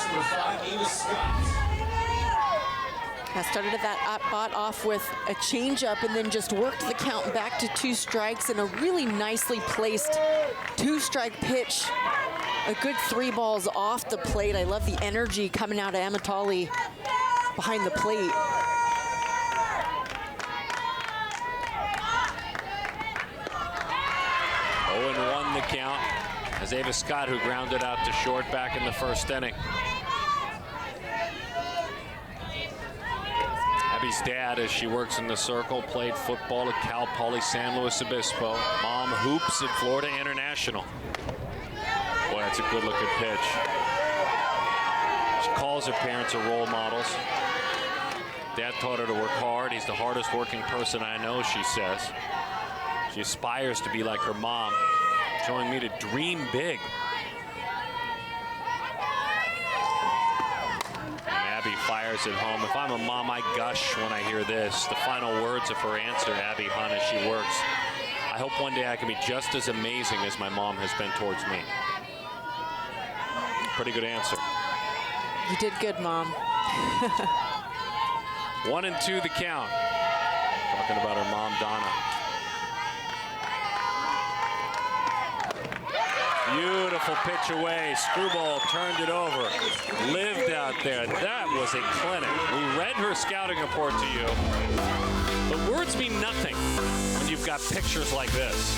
started that at-bat off with a changeup and then just worked the count back to 2 strikes and a really nicely placed 2-strike pitch. A good 3 balls off the plate. I love the energy coming out of Amatali behind the plate. 0-1 the count as Ava Scott, who grounded out to short back in the first inning. Abby's dad, as she works in the circle, played football at Cal Poly San Luis Obispo. Mom hoops at Florida International. Boy, that's a good-looking pitch. She calls her parents her role models. Dad taught her to work hard. He's the hardest working person I know, she says. She aspires to be like her mom, showing me to dream big. And Abby fires it home. If I'm a mom, I gush when I hear this. The final words of her answer, Abby Hunt, as she works. I hope one day I can be just as amazing as my mom has been towards me. Pretty good answer. You did good, Mom. 1-2 the count. Talking about her mom, Donna. Beautiful pitch away. Screwball turned it over. Lived out there. That was a clinic. We read her scouting report to you. But words mean nothing when you've got pictures like this.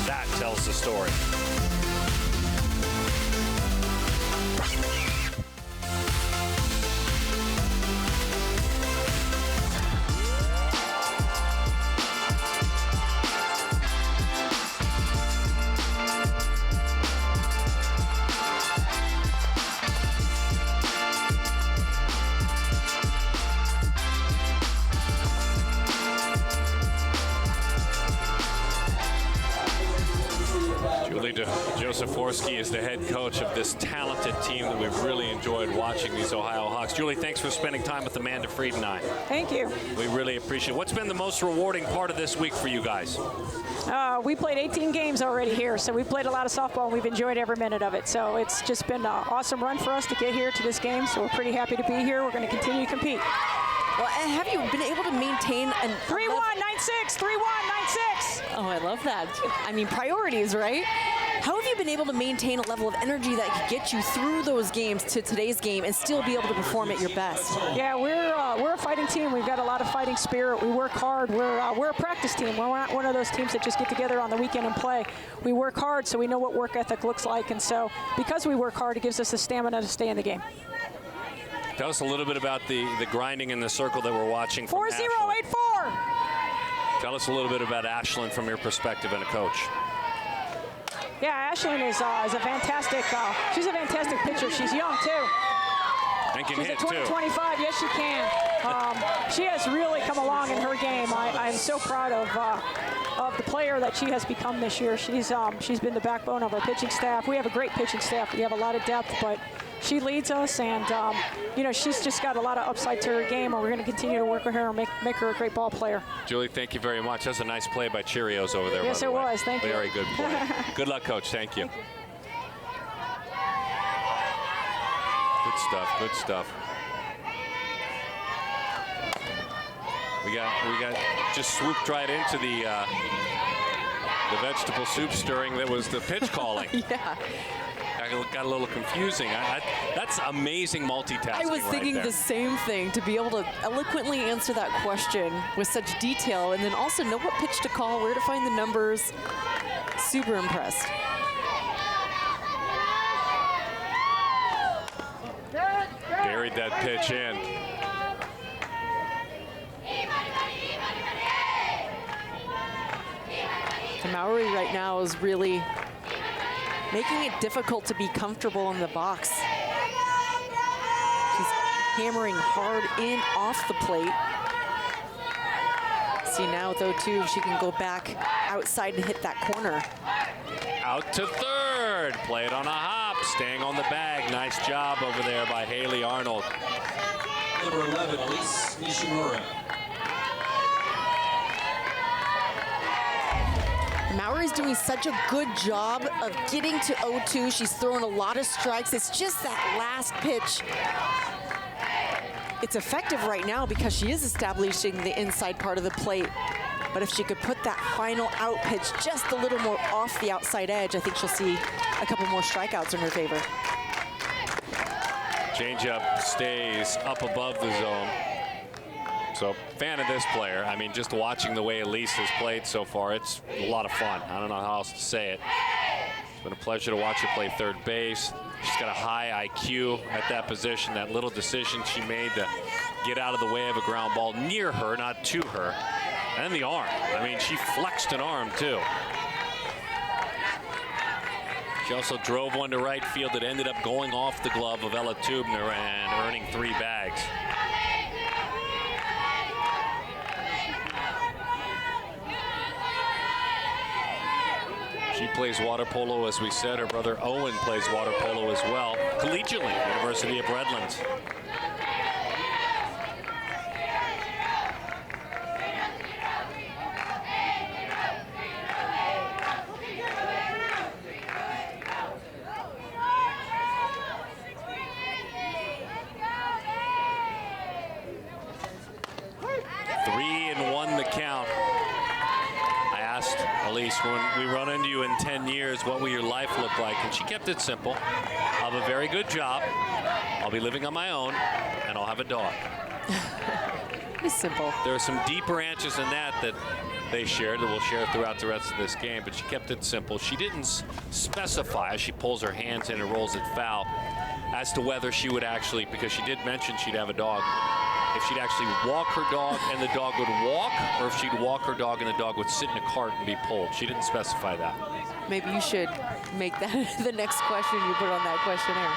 That tells the story. Zaforski is the head coach of this talented team that we've really enjoyed watching, these Ohio Hawks. Julie, thanks for spending time with Amanda Freed and I. Thank you. We really appreciate it. What's been the most rewarding part of this week for you guys? We played 18 games already here, so we played a lot of softball, and we've enjoyed every minute of it. So it's just been an awesome run for us to get here to this game, so we're pretty happy to be here. We're going to continue to compete. Well, and have you been able to maintain an 3-1, 9-6, 3-1, 9-6. Oh, I love that. I mean, priorities, right? How have you been able to maintain a level of energy that could get you through those games to today's game and still be able to perform at your best? Yeah, we're a fighting team. We've got a lot of fighting spirit. We work hard. We're a practice team. We're not one of those teams that just get together on the weekend and play. We work hard, so we know what work ethic looks like. And so because we work hard, it gives us the stamina to stay in the game. Tell us a little bit about the grinding in the circle that we're watching from 4-0-8-4. Tell us a little bit about Ashlyn from your perspective and a coach. Yeah, Ashlyn is a fantastic, she's a fantastic pitcher. She's young, too. And can She's hit, a 25, yes, she can. She has really come along in her game. I'm so proud of the player that she has become this year. She's been the backbone of our pitching staff. We have a great pitching staff. We have a lot of depth, but she leads us, and you know, she's just got a lot of upside to her game, and we're going to continue to work with her and make her a great ball player. Julie, thank you very much. That's a nice play by Cheerios over there. Yes, it was. Thank you. Very good play. Good luck, Coach. Thank you. Good stuff, good stuff. We got just swooped right into the vegetable soup stirring that was the pitch calling. Yeah. Got a little confusing. That's amazing multitasking. I was thinking right there. the same thing, to be able to eloquently answer that question with such detail and then also know what pitch to call, where to find the numbers. Super impressed. Buried that pitch in. Mowry right now is really making it difficult to be comfortable in the box. She's hammering hard in off the plate. See now though too, if she can go back outside and hit that corner. Out to third, played on a hop, staying on the bag. Nice job over there by Haley Arnold. Number 11, Elise Nishimura. Mowry's doing such a good job of getting to 0-2. She's throwing a lot of strikes. It's just that last pitch. It's effective right now because she is establishing the inside part of the plate. But if she could put that final out pitch just a little more off the outside edge, I think she'll see a couple more strikeouts in her favor. Changeup stays up above the zone. So, fan of this player. I mean, just watching the way Elise has played so far, it's a lot of fun. I don't know how else to say it. It's been a pleasure to watch her play third base. She's got a high IQ at that position. That little decision she made to get out of the way of a ground ball near her, not to her. And the arm. I mean, she flexed an arm, too. She also drove one to right field that ended up going off the glove of Ella Tubner and earning 3 bags. She plays water polo, as we said. Her brother Owen plays water polo as well, collegiately, University of Redlands. When we run into you in 10 years, what will your life look like? And she kept it simple. I'll have a very good job. I'll be living on my own, and I'll have a dog. It's simple. There are some deeper answers than that they shared that we'll share throughout the rest of this game, but she kept it simple. She didn't specify, as she pulls her hands in and rolls it foul, as to whether she would actually, because she did mention she'd have a dog, if she'd actually walk her dog and the dog would walk, or if she'd walk her dog and the dog would sit in a cart and be pulled. She didn't specify that. Maybe you should make that the next question you put on that questionnaire.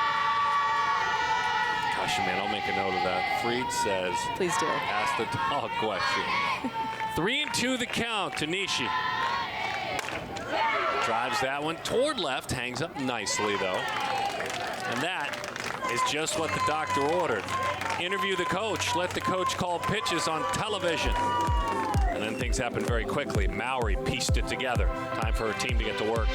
Gosh, man, I'll make a note of that. Freed says, please do. Ask the dog question. 3-2 the count to Nishi. Drives that one toward left, hangs up nicely though. And that is just what the doctor ordered. Interview the coach, let the coach call pitches on television. And then things happen very quickly. Mowry pieced it together. Time for her team to get to work.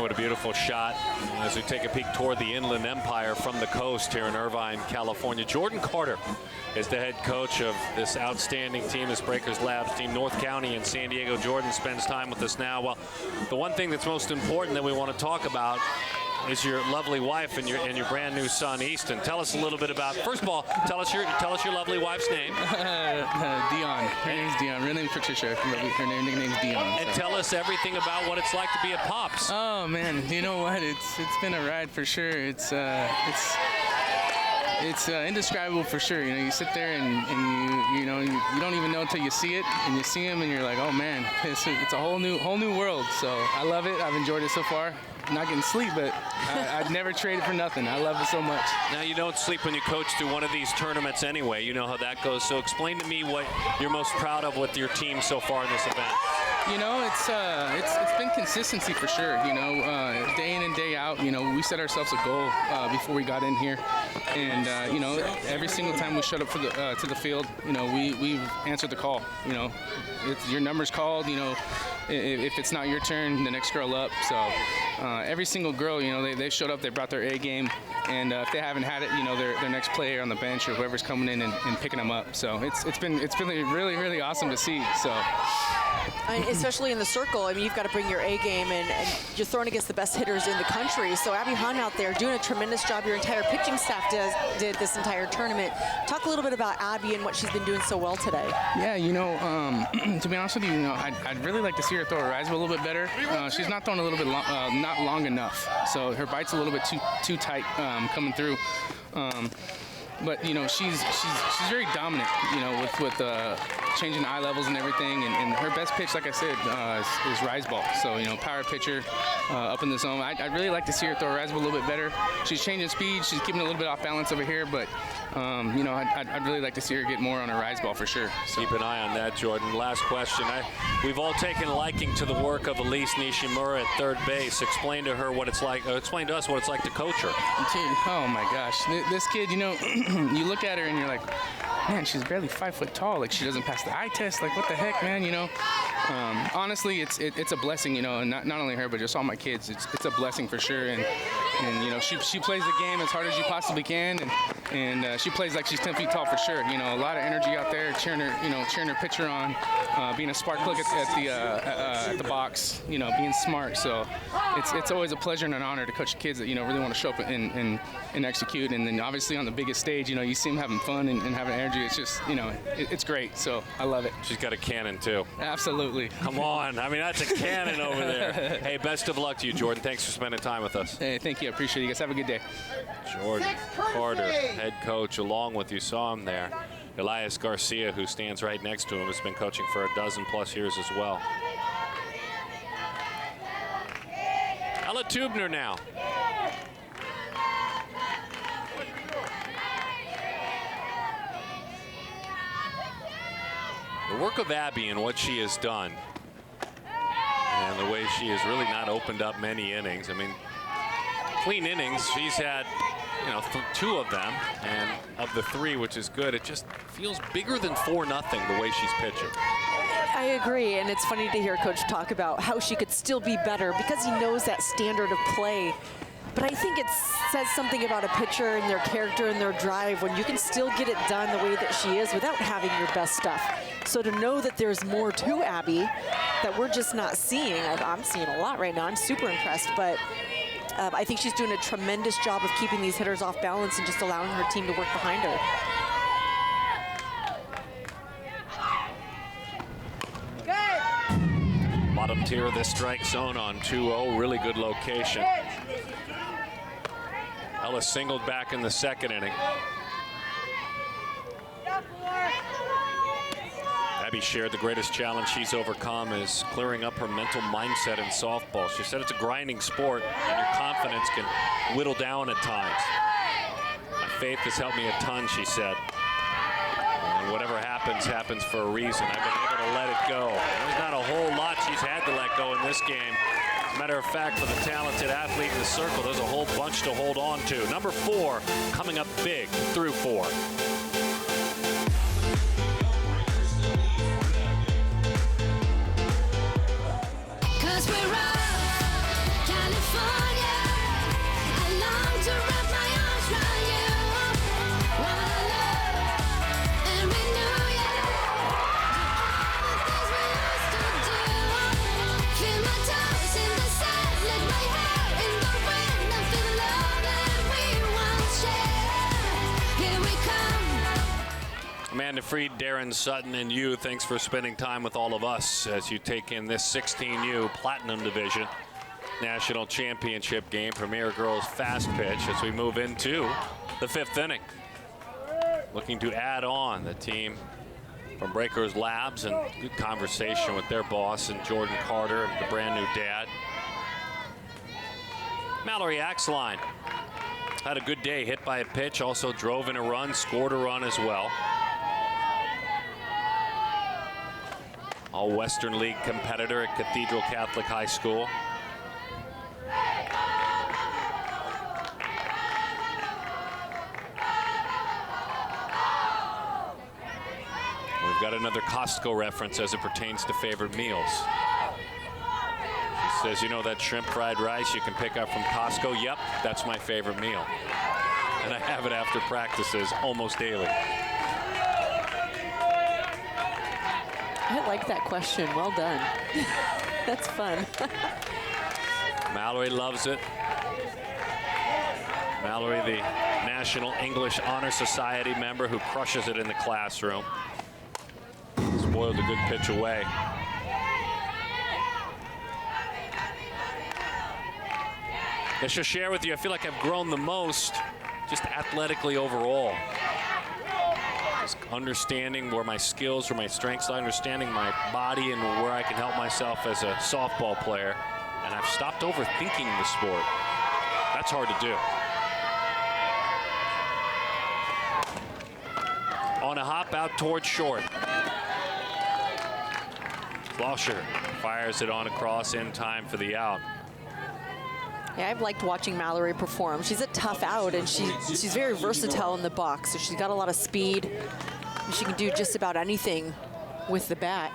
What a beautiful shot as we take a peek toward the Inland Empire from the coast here in Irvine, California. Jordan Carter is the head coach of this outstanding team, this Breakers Labs team. North County and San Diego. Jordan spends time with us now. Well, the one thing that's most important that we want to talk about is your lovely wife and your brand new son, Easton. Tell us a little bit about, first of all, tell us your lovely wife's name. Dion. Her name's Dion. Real name's Patricia. Her nickname's Dion. And tell us everything about what it's like to be a Pops. Oh man, you know what? It's been a ride for sure. It's indescribable for sure. You know, you sit there and you don't even know until you see it, and you see him and you're like, oh man, it's a whole new world. So I love it. I've enjoyed it so far. I'm not getting sleep, but I'd never trade it for nothing. I love it so much. Now, you don't sleep when you coach through one of these tournaments anyway. You know how that goes. So explain to me what you're most proud of with your team so far in this event. You know, it's been consistency for sure. You know, day in and day out. You know, we set ourselves a goal before we got in here, and you know, every single time we showed up for the to the field, you know, we've answered the call. You know, your number's called. You know, if it's not your turn, the next girl up. So every single girl, you know, they showed up. They brought their A game, and if they haven't had it, you know, their next player on the bench or whoever's coming in and picking them up. So it's been really awesome to see. So. Especially in the circle, I mean, you've got to bring your A game, and you're throwing against the best hitters in the country. So Abby Hunt out there doing a tremendous job. Your entire pitching staff did this entire tournament. Talk a little bit about Abby and what she's been doing so well today. Yeah, you know, to be honest with you, I'd really like to see her throw her rise a little bit better. She's not throwing a little bit not long enough, so her bite's a little bit too tight coming through. But you know, she's very dominant. You know, with changing eye levels and everything. And her best pitch, like I said, is rise ball. So you know, power pitcher up in the zone. I'd really like to see her throw her rise ball a little bit better. She's changing speed. She's keeping a little bit off balance over here. But you know, I'd really like to see her get more on her rise ball for sure. So. Keep an eye on that, Jordan. Last question. We've all taken a liking to the work of Elise Nishimura at third base. Explain to her what it's like. Explain to us what it's like to coach her. Oh my gosh, this kid. You know, you look at her and you're like, man, she's barely 5 foot tall. Like she doesn't pass the eye test. Like what the heck, man? You know. Honestly, it's a blessing. You know, and not only her, but just all my kids. It's a blessing for sure. And you know, she plays the game as hard as you possibly can. And she plays like she's 10 feet tall for sure. You know, a lot of energy out there, cheering her pitcher on, being a spark plug at the box. You know, being smart. So it's always a pleasure and an honor to coach kids that you know really want to show up and execute. And then obviously on the biggest stage, you know, you see them having fun and having energy. It's just you know, it's great. So I love it. She's got a cannon too. Absolutely. Come on. I mean, that's a cannon over there. Hey, best of luck to you, Jordan. Thanks for spending time with us. Hey, thank you. I appreciate it. You guys have a good day. Jordan Carter, head coach, along with, you saw him there, Elias Garcia, who stands right next to him, has been coaching for 12+ years as well. Ella Tubner now. The work of Abby and what she has done, and the way she has really not opened up many innings. I mean, clean innings, she's had, you know, 2 of them, and of the 3, which is good, it just feels bigger than 4-0 the way she's pitching. I agree, and it's funny to hear Coach talk about how she could still be better because he knows that standard of play. But I think it says something about a pitcher and their character and their drive when you can still get it done the way that she is without having your best stuff. So to know that there's more to Abby that we're just not seeing, I'm seeing a lot right now. I'm super impressed, but I think she's doing a tremendous job of keeping these hitters off balance and just allowing her team to work behind her. Bottom tier of the strike zone on 2-0, really good location. Ella singled back in the second inning. Abby shared the greatest challenge she's overcome is clearing up her mental mindset in softball. She said it's a grinding sport and your confidence can whittle down at times. My faith has helped me a ton, she said. And whatever happens, happens for a reason. I've been able to let it go. There's not a whole lot she's had to let go in this game. Matter of fact, for the talented athlete in the circle, there's a whole bunch to hold on to. Number 4 coming up big through 4. Amanda Freed, Darren Sutton, and you, thanks for spending time with all of us as you take in this 16U Platinum Division National Championship game, Premier Girls Fast Pitch, as we move into the 5th inning. Looking to add on the team from Breakers Labs, and good conversation with their boss and Jordan Carter, and the brand new dad. Mallory Axline had a good day, hit by a pitch, also drove in a run, scored a run as well. All-Western League competitor at Cathedral Catholic High School. We've got another Costco reference as it pertains to favorite meals. She says, you know that shrimp fried rice you can pick up from Costco? Yep, that's my favorite meal. And I have it after practices almost daily. I like that question. Well done. That's fun. Mallory loves it. Mallory, the National English Honor Society member who crushes it in the classroom. Spoiled a good pitch away. I should share with you, I feel like I've grown the most just athletically overall. Just understanding where my skills, where my strengths lie, understanding my body and where I can help myself as a softball player. And I've stopped overthinking the sport. That's hard to do. On a hop out towards short. Flosher fires it on across in time for the out. Yeah, I've liked watching Mallory perform. She's a tough out, and she's very versatile in the box. So she's got a lot of speed. And she can do just about anything with the bat.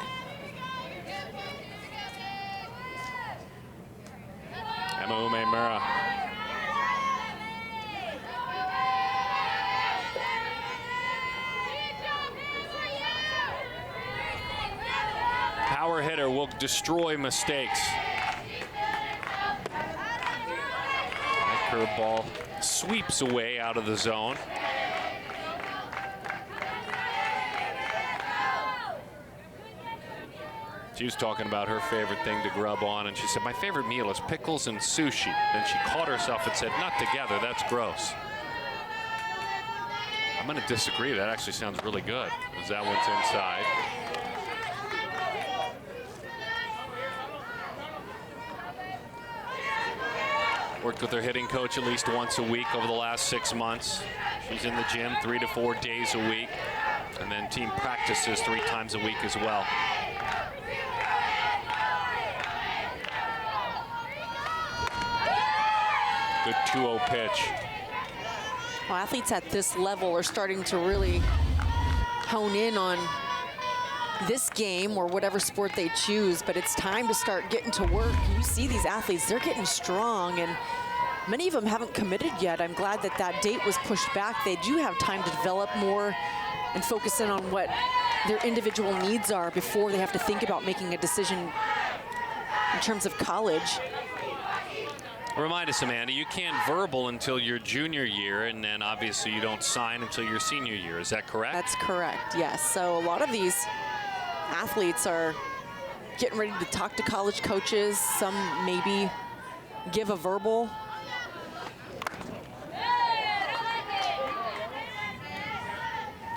Emma Umemura. Power hitter will destroy mistakes. That curveball sweeps away out of the zone. She was talking about her favorite thing to grub on, and she said, my favorite meal is pickles and sushi. Then she caught herself and said, not together, that's gross. I'm going to disagree. That actually sounds really good, as that one's inside. Worked with her hitting coach at least once a week over the last 6 months. She's in the gym 3 to 4 days a week, and then team practices 3 times a week as well. Good 2-0 pitch. Well, athletes at this level are starting to really hone in on this game or whatever sport they choose, but it's time to start getting to work. You see these athletes, they're getting strong, and many of them haven't committed yet. I'm glad that that date was pushed back. They do have time to develop more and focus in on what their individual needs are before they have to think about making a decision in terms of college. Remind us, Amanda, you can't verbal until your junior year, and then obviously you don't sign until your senior year. Is that correct? That's correct, yes. So a lot of these athletes are getting ready to talk to college coaches. Some maybe give a verbal.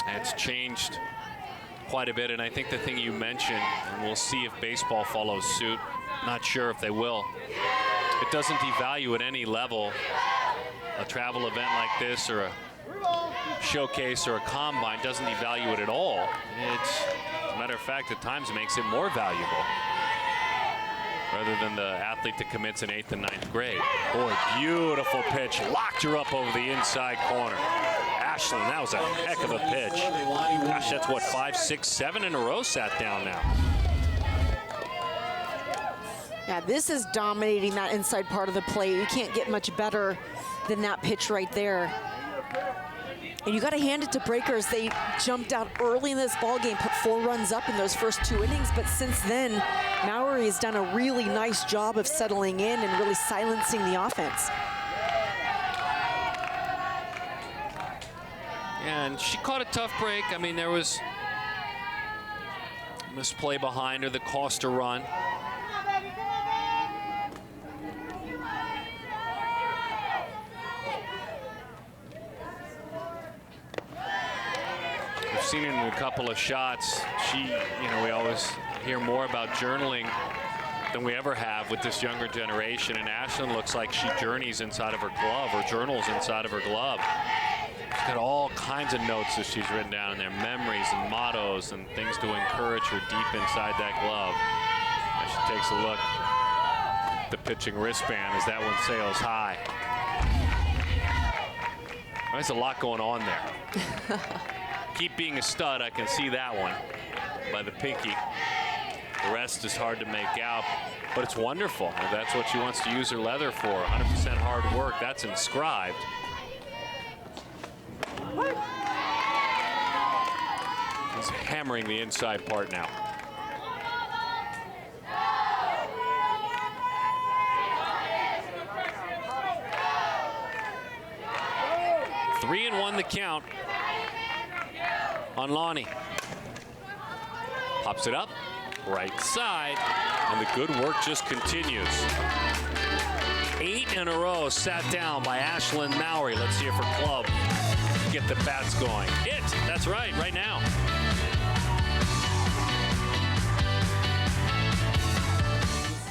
It's changed quite a bit, and I think the thing you mentioned, and we'll see if baseball follows suit, not sure if they will, it doesn't devalue at any level a travel event like this or a showcase or a combine. Doesn't devalue it at all. It's, as a matter of fact, at times it makes it more valuable rather than the athlete that commits in 8th and 9th grade. Boy, beautiful pitch. Locked her up over the inside corner. Ashland, that was a heck of a pitch. Gosh, that's what, 5, 6, 7 in a row sat down now. Yeah, this is dominating that inside part of the plate. You can't get much better than that pitch right there. And you got to hand it to Breakers. They jumped out early in this ball game, put 4 runs up in those first 2 innings. But since then, Mallory has done a really nice job of settling in and really silencing the offense. Yeah, and she caught a tough break. I mean, there was a misplay behind her that cost a run. We've seen it in a couple of shots. She, you know, we always hear more about journaling than we ever have with this younger generation. And Ashland looks like she journeys inside of her glove or journals inside of her glove. She's got all kinds of notes that she's written down in there, memories and mottos and things to encourage her deep inside that glove. As she takes a look at the pitching wristband as that one sails high. There's a lot going on there. Keep being a stud, I can see that one by the pinky. The rest is hard to make out, but it's wonderful. That's what she wants to use her leather for. 100% hard work, that's inscribed. He's hammering the inside part now. Three and one the count on Lonnie. Pops it up, right side, and the good work just continues. 8 in a row sat down by Ashlyn Mowry. Let's see if her club get the bats going. That's right now.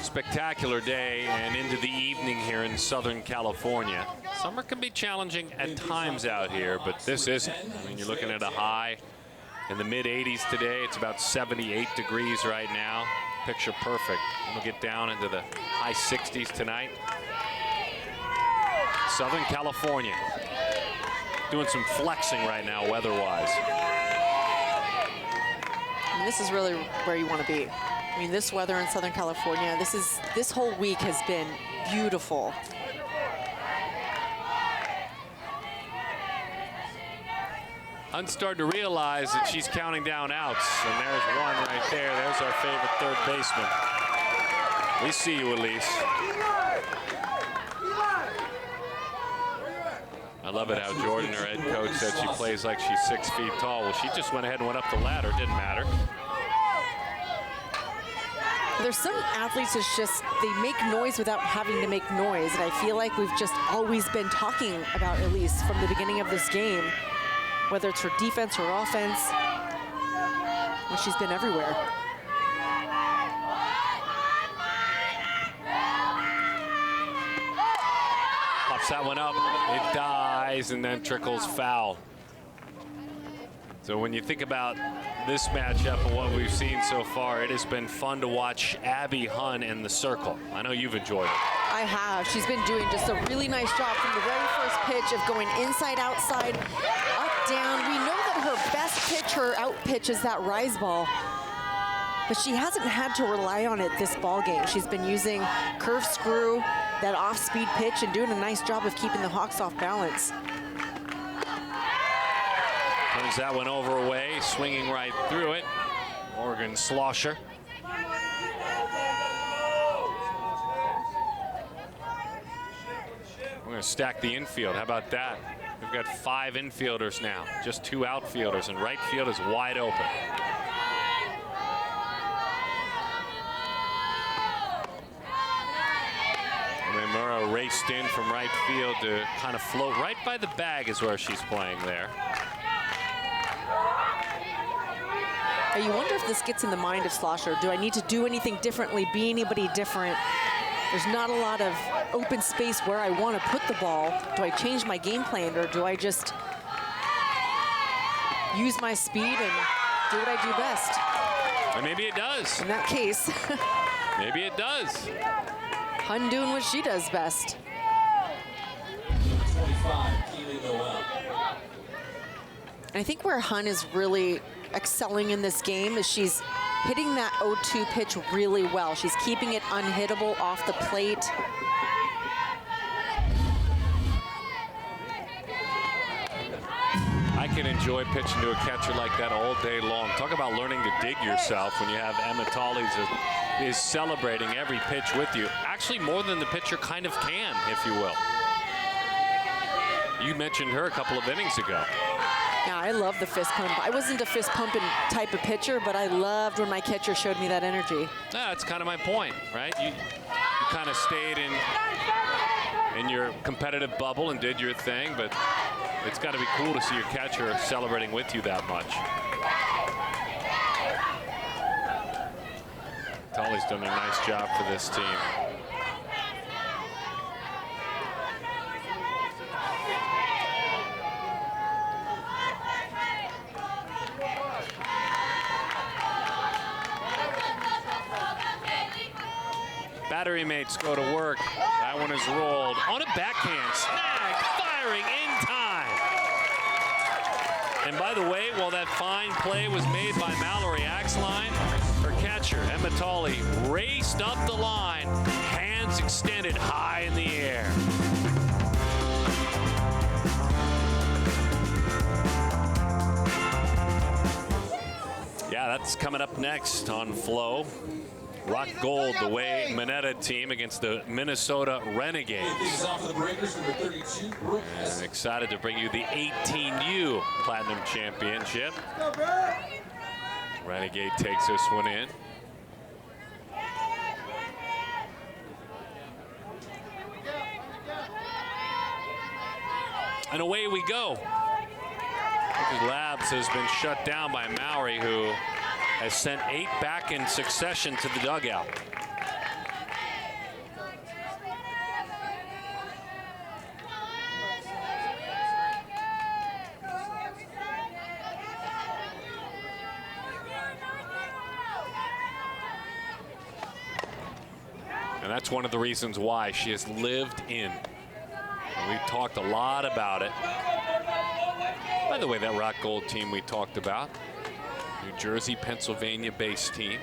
Spectacular day and into the evening here in Southern California. Summer can be challenging at times out here, but this isn't. I mean, you're looking at a high in the mid-80s today. It's about 78 degrees right now. Picture perfect. We'll get down into the high 60s tonight. Southern California doing some flexing right now weather-wise. I mean, this is really where you want to be. I mean, this weather in Southern California, this whole week has been beautiful. I'm starting to realize that she's counting down outs, and there's one right there. There's our favorite third baseman. We see you, Elise. I love it how Jordan, her head coach, said she plays like she's 6 feet tall. Well, she just went ahead and went up the ladder. Didn't matter. There's some athletes that's just, they make noise without having to make noise. And I feel like we've just always been talking about Elise from the beginning of this game, whether it's her defense or offense. Well, she's been everywhere. Pops that one up. It dies and then trickles foul. So when you think about this matchup and what we've seen so far, it has been fun to watch Abby Hunn in the circle. I know you've enjoyed it. I have. She's been doing just a really nice job from the very first pitch of going inside, outside, up, down. We know that her best pitch, her out pitch, is that rise ball. But she hasn't had to rely on it this ball game. She's been using curve screw, that off-speed pitch, and doing a nice job of keeping the Hawks off balance. Turns that one over away, swinging right through it. Morgan Slosher. We're going to stack the infield. How about that? We've got 5 infielders now, just 2 outfielders, and right field is wide open. Murrah raced in from right field to kind of float right by the bag is where she's playing there. You wonder if this gets in the mind of Slosher. Do I need to do anything differently, be anybody different? There's not a lot of open space where I want to put the ball. Do I change my game plan, or do I just use my speed and do what I do best? And maybe it does. In that case. Maybe it does. Hunn doing what she does best. 25, Keely Noel. I think where Hunn is really excelling in this game is she's hitting that 0-2 pitch really well. She's keeping it unhittable off the plate. I can enjoy pitching to a catcher like that all day long. Talk about learning to dig yourself when you have Emma Tolley's is celebrating every pitch with you. Actually, more than the pitcher kind of can, if you will. You mentioned her a couple of innings ago. Yeah, I love the fist pump. I wasn't a fist pumping type of pitcher, but I loved when my catcher showed me that energy. Yeah, that's kind of my point, right? You kind of stayed in your competitive bubble and did your thing, but it's got to be cool to see your catcher celebrating with you that much. Tolley's done a nice job for this team. battery mates go to work. That one is rolled on a backhand snag, firing in time. And by the way, while that fine play was made by Mallory Axline, her catcher, Emma Tolley, raced up the line, hands extended high in the air. Yeah, that's coming up next on Flow. Rock Gold, the Way Mineta team against the Minnesota Renegades. And excited to bring you the 18U Platinum Championship. Renegade takes this one in. And away we go. Labs has been shut down by Mowry, who has sent 8 back in succession to the dugout. And that's one of the reasons why she has lived in. And we've talked a lot about it. By the way, that Rock Gold team we talked about, New Jersey, Pennsylvania-based team.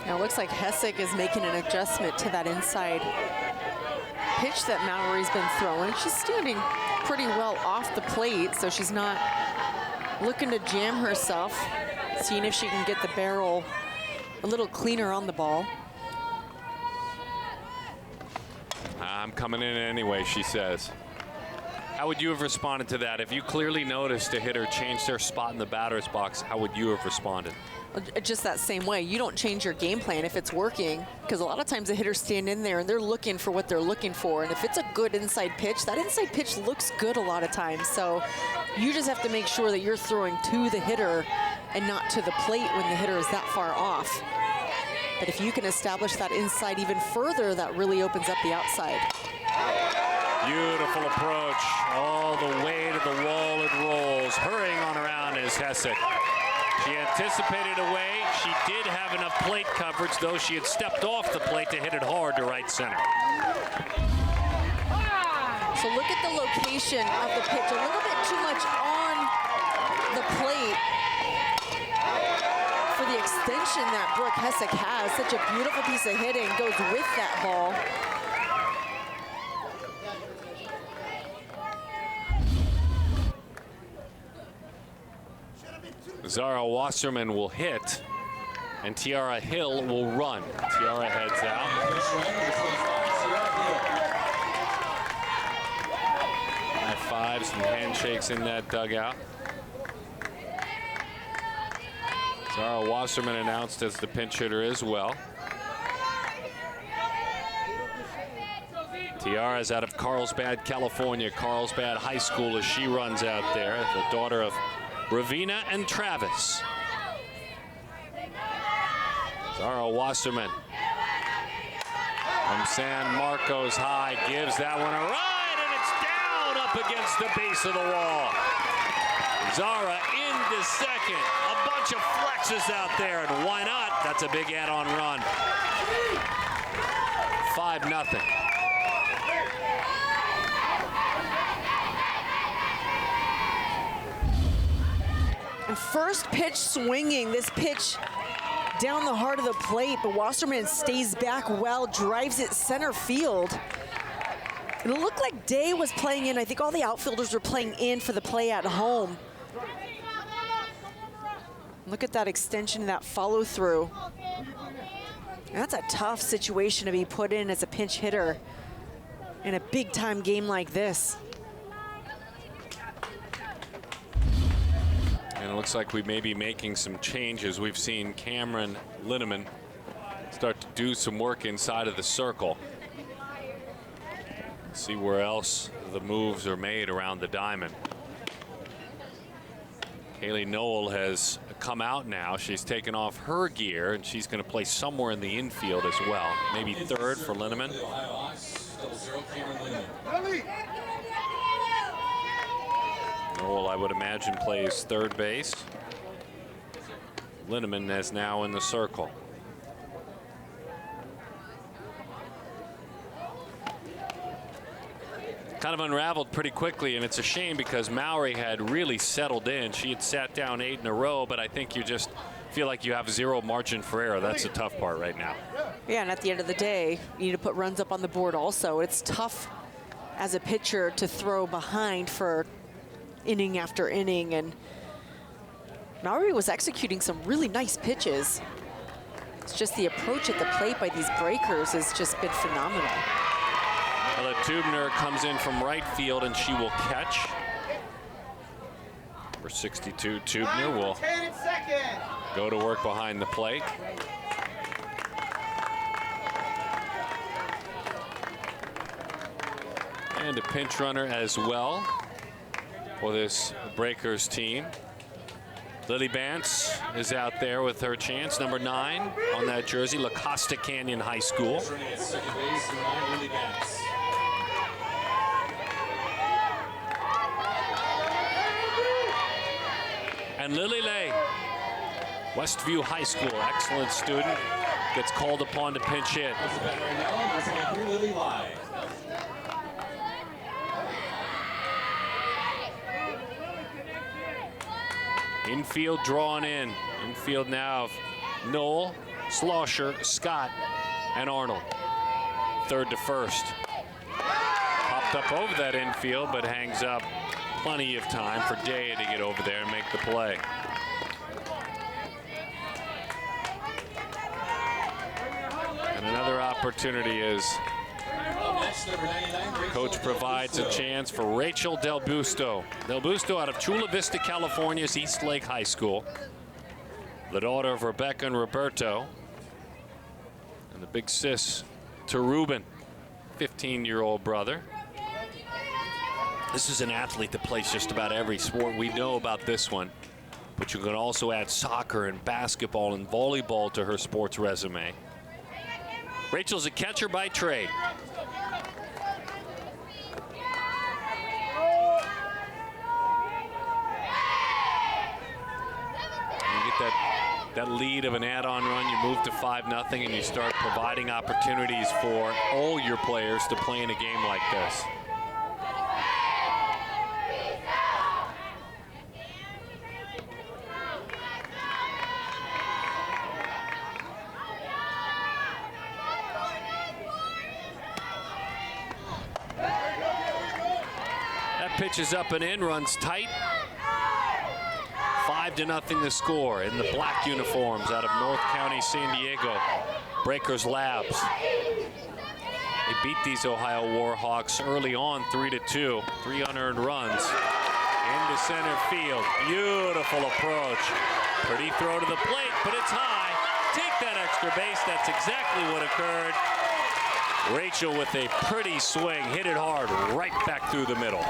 Now it looks like Hessick is making an adjustment to that inside pitch that Mallory's been throwing. She's standing pretty well off the plate, so she's not looking to jam herself. Seeing if she can get the barrel a little cleaner on the ball. I'm coming in anyway, she says. How would you have responded to that? If you clearly noticed a hitter change their spot in the batter's box, how would you have responded? Just that same way. You don't change your game plan if it's working, because a lot of times the hitters stand in there and they're looking for what they're looking for. And if it's a good inside pitch, that inside pitch looks good a lot of times. So you just have to make sure that you're throwing to the hitter and not to the plate when the hitter is that far off. But if you can establish that inside even further, that really opens up the outside. Beautiful approach. All the way to the wall it rolls. Hurrying on around is Hessick. She anticipated away. She did have enough plate coverage, though she had stepped off the plate to hit it hard to right center. So look at the location of the pitch. A little bit too much on the plate for the extension that Brooke Hessick has. Such a beautiful piece of hitting goes with that ball. Zara Wasserman will hit, and Tiara Hill will run. Tiara heads out. High fives and handshakes in that dugout. Zara Wasserman announced as the pinch hitter as well. Tiara is out of Carlsbad, California. Carlsbad High School as she runs out there, the daughter of Ravina and Travis. Zara Wasserman from San Marcos High gives that one a ride, and it's down up against the base of the wall. Zara into second. A bunch of flexes out there, and why not? That's a big add-on run. 5-0. And first pitch swinging, this pitch down the heart of the plate, but Wasserman stays back well, drives it center field. And it looked like Day was playing in. I think all the outfielders were playing in for the play at home. Look at that extension, that follow through. That's a tough situation to be put in as a pinch hitter in a big time game like this. And it looks like we may be making some changes. We've seen Cameron Linneman start to do some work inside of the circle. See where else the moves are made around the diamond. Kaylee Noel has come out now. She's taken off her gear, and she's going to play somewhere in the infield as well. Maybe third for Linneman. Noel, I would imagine, plays third base. Linneman is now in the circle. Kind of unraveled pretty quickly, and it's a shame because Mowry had really settled in. She had sat down 8 in a row, but I think you just feel like you have zero margin for error. That's the tough part right now. Yeah, and at the end of the day, you need to put runs up on the board also. It's tough as a pitcher to throw behind for inning after inning, and Mowry was executing some really nice pitches. It's just the approach at the plate by these breakers has just been phenomenal. Well, Tubner comes in from right field, and she will catch. Number 62, Tubner will go to work behind the plate. And a pinch runner as well for this Breakers team. Lily Bance is out there with her chance, number 9 on that jersey, La Costa Canyon High School. And Lily Lay, Westview High School, excellent student, gets called upon to pinch hit. Infield drawn in. Infield now of Knoll, Schlosser, Scott, and Arnold. Third to first. Popped up over that infield, but hangs up plenty of time for Day to get over there and make the play. And another opportunity is coach provides a chance for Rachel Del Busto. Del Busto out of Chula Vista, California's East Lake High School. The daughter of Rebecca and Roberto. And the big sis to Ruben, 15-year-old brother. This is an athlete that plays just about every sport. We know about this one. But you can also add soccer and basketball and volleyball to her sports resume. Rachel's a catcher by trade. That lead of an add-on run, you move to 5-0, and you start providing opportunities for all your players to play in a game like this. That pitch is up and in, runs tight. 5-0 the score in the black uniforms out of North County, San Diego. Breakers Labs. They beat these Ohio Warhawks early on 3-2. 3 unearned runs. Into center field. Beautiful approach. Pretty throw to the plate, but it's high. Take that extra base. That's exactly what occurred. Rachel with a pretty swing. Hit it hard right back through the middle.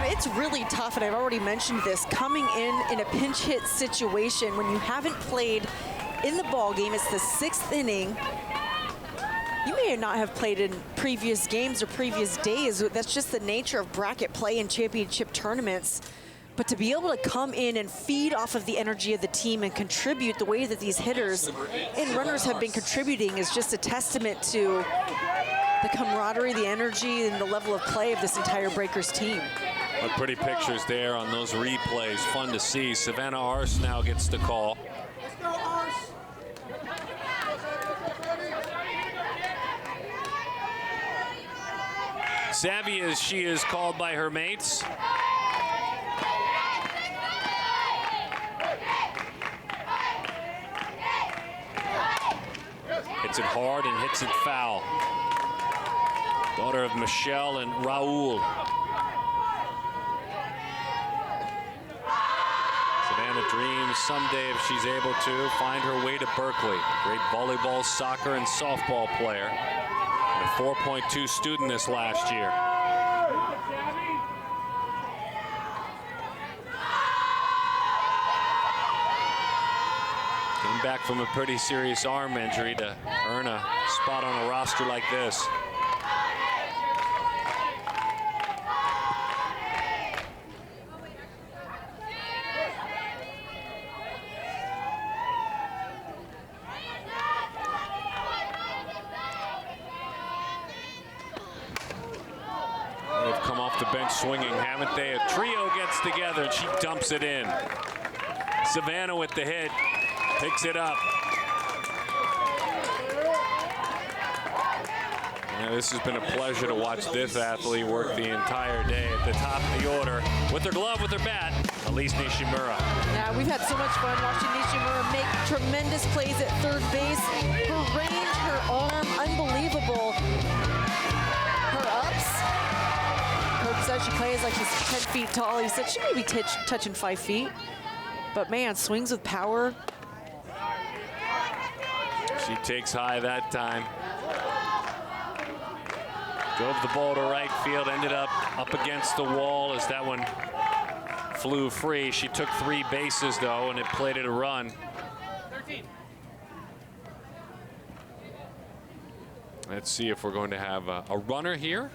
It's really tough, and I've already mentioned this, coming in a pinch hit situation when you haven't played in the ball game. It's the 6th inning. You may not have played in previous games or previous days. That's just the nature of bracket play and championship tournaments. But to be able to come in and feed off of the energy of the team and contribute the way that these hitters and runners have been contributing is just a testament to the camaraderie, the energy, and the level of play of this entire Breakers team. But pretty pictures there on those replays. Fun to see. Savannah Arce now gets the call. Savvy as she is called by her mates. Hits it hard and hits it foul. Daughter of Michelle and Raul. Savannah dreams someday, if she's able to, find her way to Berkeley. Great volleyball, soccer, and softball player. And a 4.2 student this last year. Came back from a pretty serious arm injury to earn a spot on a roster like this. They've come off the bench swinging, haven't they? A trio gets together and she dumps it in. Savannah with the hit, picks it up. Now, this has been a pleasure to watch this athlete work the entire day at the top of the order. With her glove, with her bat, Elise Nishimura. Yeah, we've had so much fun watching Nishimura make tremendous plays at third base. Her range, her arm, unbelievable. Her ups. Herb said she plays like she's 10 feet tall. He said she may be touching 5 feet. But man, swings with power. She takes high that time. Drove the ball to right field, ended up against the wall as that one flew free. She took 3 bases though, and it played it a run. 13. Let's see if we're going to have a runner here.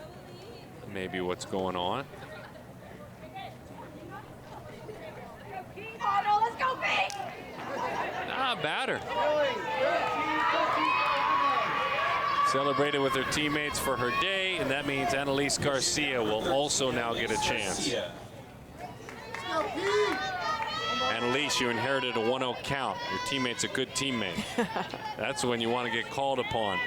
Maybe what's going on. Batter. Celebrated with her teammates for her day, and that means Annalise Garcia will also now get a chance. Annalise, you inherited a 1-0 count. Your teammate's a good teammate. That's when you want to get called upon.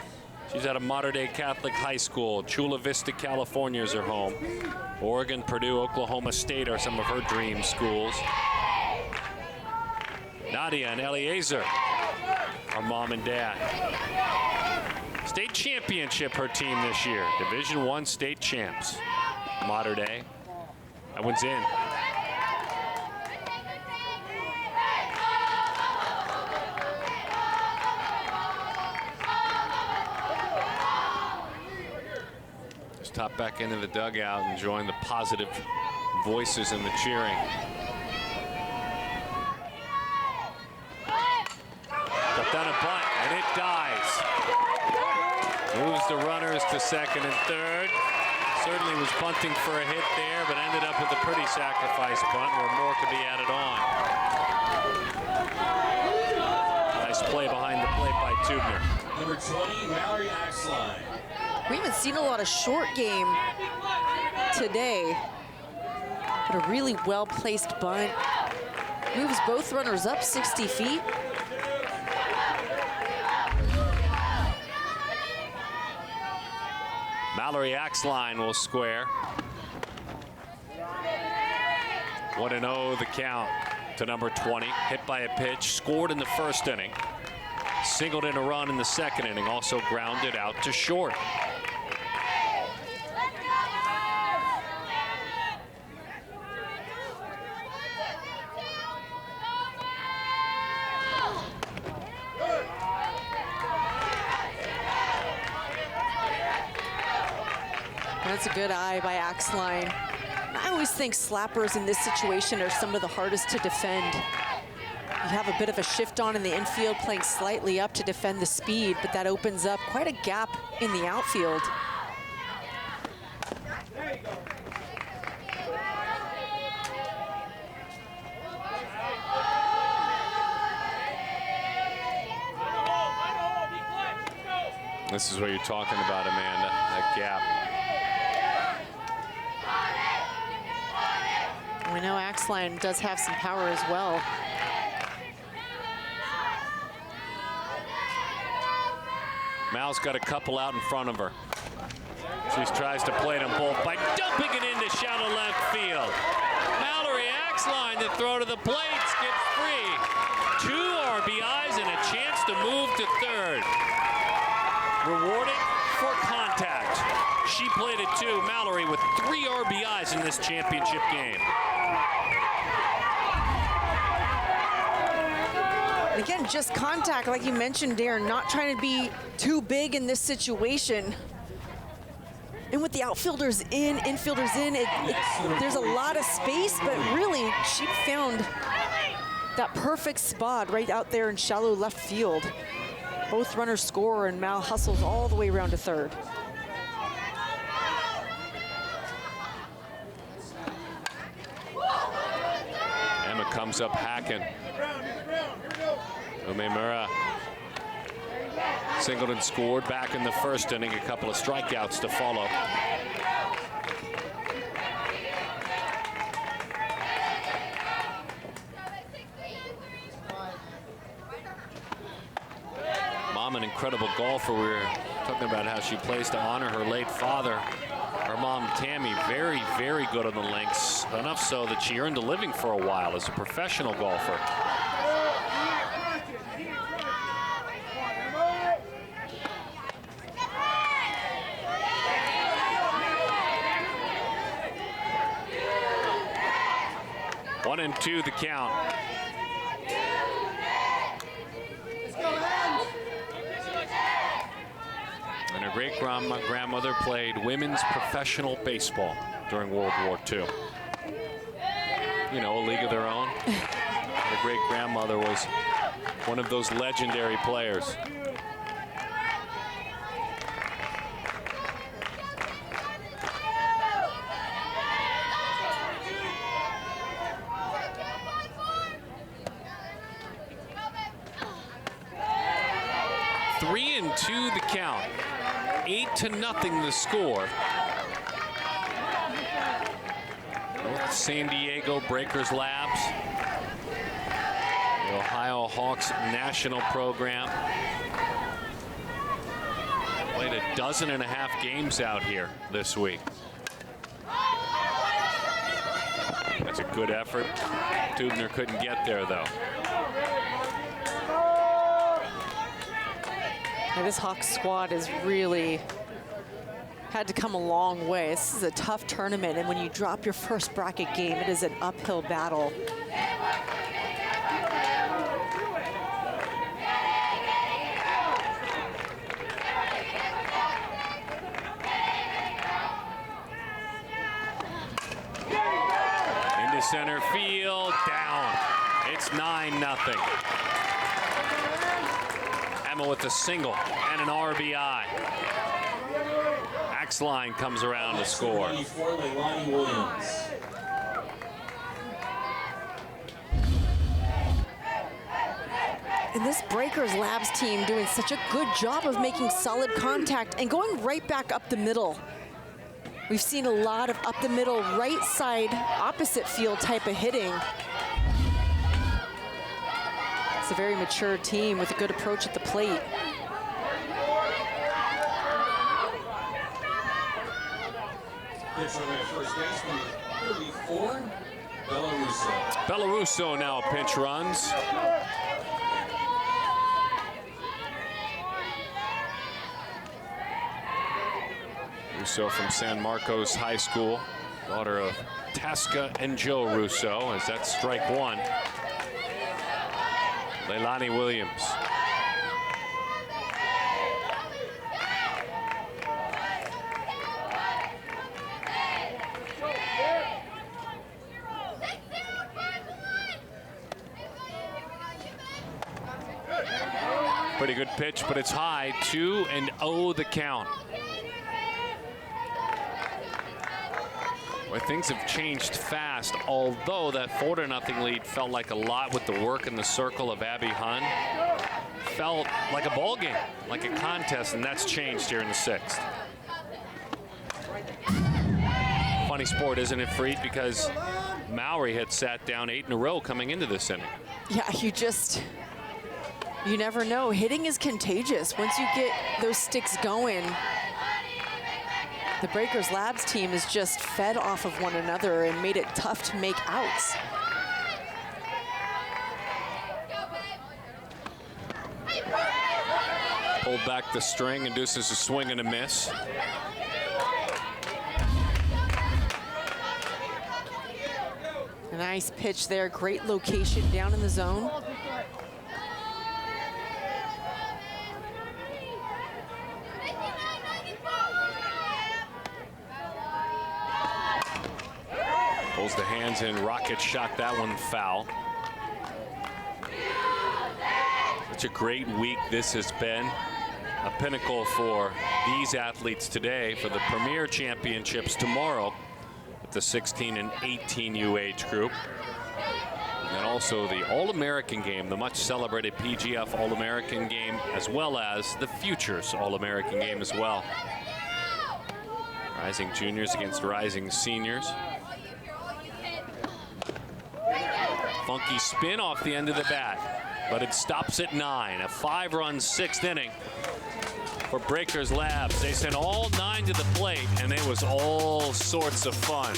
She's at a modern-day Catholic high school. Chula Vista, California is her home. Oregon, Purdue, Oklahoma State are some of her dream schools. Nadia and Eliezer are mom and dad. State championship, her team this year. Division I state champs. Modern day. That one's in. Just hop back into the dugout and join the positive voices and the cheering. Got down a bunt, and it dies. Moves the runners to second and third. Certainly was bunting for a hit there, but ended up with a pretty sacrifice bunt where more could be added on. Nice play behind the plate by Tubner. Number 20, Mallory Axline. We haven't seen a lot of short game today, but a really well-placed bunt. Moves both runners up 60 feet. Mallory Axline will square. 1-0 the count to number 20. Hit by a pitch, scored in the first inning. Singled in a run in the second inning, also grounded out to short. That's a good eye by Axline. I always think slappers in this situation are some of the hardest to defend. You have a bit of a shift on in the infield, playing slightly up to defend the speed, but that opens up quite a gap in the outfield. This is what you're talking about, Amanda, that gap. We know Axline does have some power as well. Mal's got a couple out in front of her. She tries to play them both by dumping it into shallow left field. Mallory Axline, the throw to the plate, skips free. 2 RBIs and a chance to move to third. Rewarded for contact. She played it too. Mallory with 3 RBIs in this championship game. Again, just contact, like you mentioned, Darren, not trying to be too big in this situation. And with the outfielders in, infielders in, there's a lot of space, but really, she found that perfect spot right out there in shallow left field. Both runners score, and Mal hustles all the way around to third. Emma comes up hacking. Umemura. Singleton scored back in the first inning, a couple of strikeouts to follow. Mom, an incredible golfer. We were talking about how she plays to honor her late father. Her mom, Tammy, very, very good on the links. Enough so that she earned a living for a while as a professional golfer. One and two, the count. And her great-grandmother played women's professional baseball during World War II. You know, a league of their own. Her great-grandmother was one of those legendary players. Three and two, the count. 8-0 the score. San Diego Breakers Labs, the Ohio Hawks national program. Played a 12.5 games out here this week. That's a good effort. Tubner couldn't get there, though. Now, this Hawks squad has really had to come a long way. This is a tough tournament, and when you drop your first bracket game, it is an uphill battle. Into center field, down. It's 9-0. Emma with a single and an RBI. Line comes around to score. 94, Leilani Williams. And this Breakers Labs team doing such a good job of making solid contact and going right back up the middle. We've seen a lot of up the middle, right side, opposite field type of hitting. It's a very mature team with a good approach at the plate. First baseman, 34, Bella Russo. Bella Russo now pinch runs. Russo from San Marcos High School, daughter of Tasca and Joe Russo, as that's strike one. Leilani Williams. Pretty good pitch, but it's high. 2-0 the count. Well, things have changed fast, although that 4-0 lead felt like a lot with the work in the circle of Abby Hunn. Felt like a ball game, like a contest, and that's changed here in the 6th. Funny sport, isn't it, Freed? Because Mowry had sat down 8 in a row coming into this inning. Yeah, you never know. Hitting is contagious. Once you get those sticks going, the Breakers Labs team is just fed off of one another and made it tough to make outs. Pulled back the string, induces a swing and a miss. A nice pitch there, great location down in the zone. Pulls the hands in, rocket shot that one foul. Such a great week this has been. A pinnacle for these athletes today for the Premier Championships tomorrow at the 16 and 18U age group. And also the All-American game, the much celebrated PGF All-American game, as well as the Futures All-American game as well. Rising juniors against rising seniors. Funky spin off the end of the bat, but it stops at 9. A 5-run 6th inning for Breakers Labs. They sent all 9 to the plate, and it was all sorts of fun.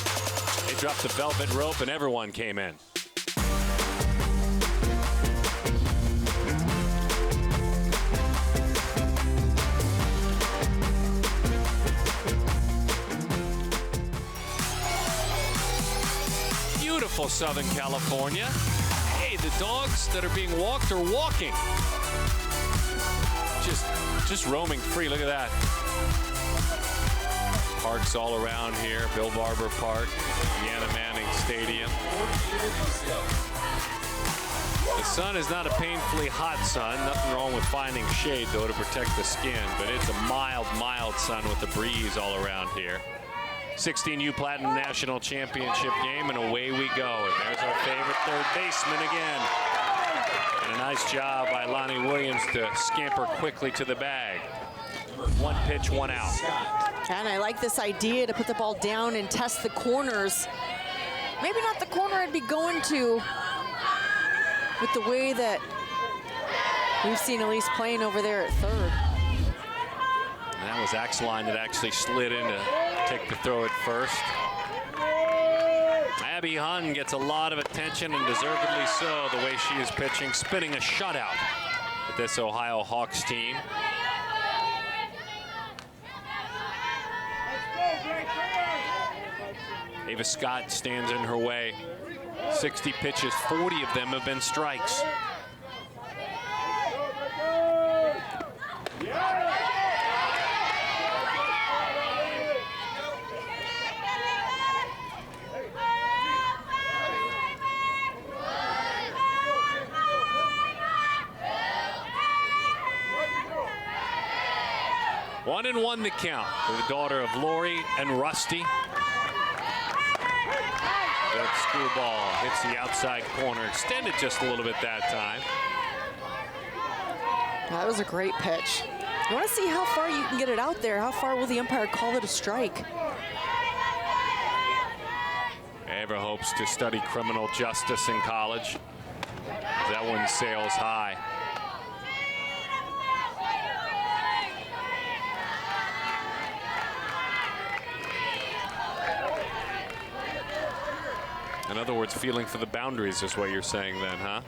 They dropped the velvet rope, and everyone came in. Beautiful Southern California. Hey, the dogs that are being walked are walking. Just roaming free. Look at that. Parks all around here. Bill Barber Park, Deanna Manning Stadium. The sun is not a painfully hot sun. Nothing wrong with finding shade, though, to protect the skin. But it's a mild, mild sun with the breeze all around here. 16U Platinum National Championship game, and away we go. And there's our favorite third baseman again. And a nice job by Lonnie Williams to scamper quickly to the bag. 1 pitch, 1 out. And I like this idea to put the ball down and test the corners. Maybe not the corner I'd be going to with the way that we've seen Elise playing over there at third. And that was Axeline that actually slid in to take the throw at first. Abby Hunn gets a lot of attention, and deservedly so, the way she is pitching, spinning a shutout with this Ohio Hawks team. Ava Scott stands in her way. 60 pitches, 40 of them have been strikes. One and one the count for the daughter of Lori and Rusty. That screwball hits the outside corner, extended just a little bit that time. That was a great pitch. You want to see how far you can get it out there. How far will the umpire call it a strike? Ava hopes to study criminal justice in college. That one sails high. In other words, feeling for the boundaries is what you're saying then, huh?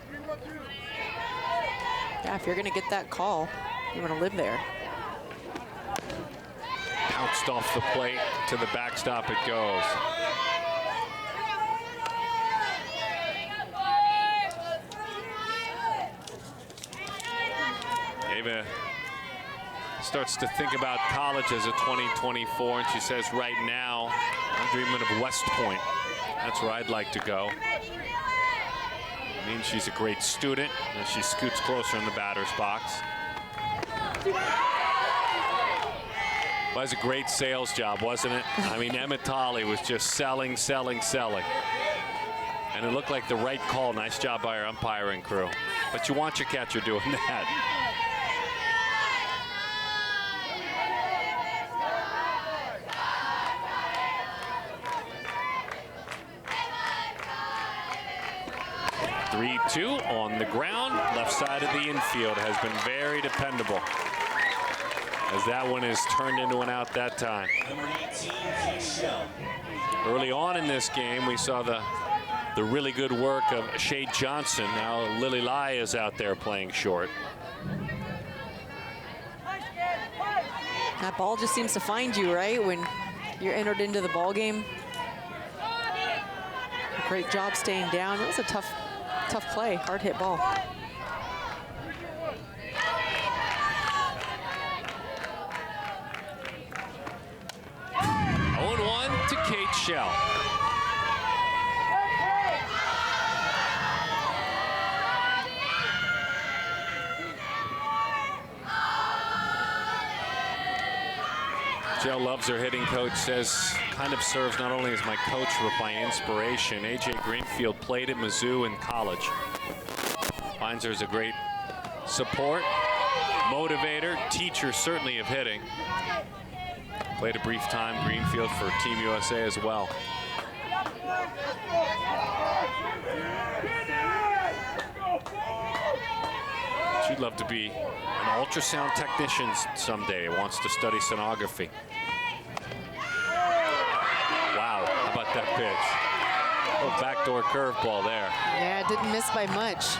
Yeah, if you're going to get that call, you want to live there. Bounced off the plate to the backstop it goes. Ava starts to think about college as a 2024, and she says, right now, I'm dreaming of West Point. That's where I'd like to go. It means she's a great student as she scoots closer in the batter's box. Well, was a great sales job, wasn't it? I mean, Emma Tolley was just selling, selling, selling. And it looked like the right call. Nice job by our umpiring crew. But you want your catcher doing that. Two on the ground, left side of the infield has been very dependable, as that one is turned into an out that time. Early on in this game, we saw the really good work of Shade Johnson. Now Lily Lai is out there playing short. That ball just seems to find you, right, when you're entered into the ball game. Great job staying down. It was a tough play, hard hit ball. To Kate Shell. Jill loves her hitting, coach says, kind of serves not only as my coach, but my inspiration. AJ Greenfield played at Mizzou in college. Finds her as a great support, motivator, teacher certainly of hitting. Played a brief time Greenfield for Team USA as well. She'd love to be an ultrasound technician someday. Wants to study sonography. Wow, how about that pitch? Oh, backdoor curveball there. Yeah, didn't miss by much.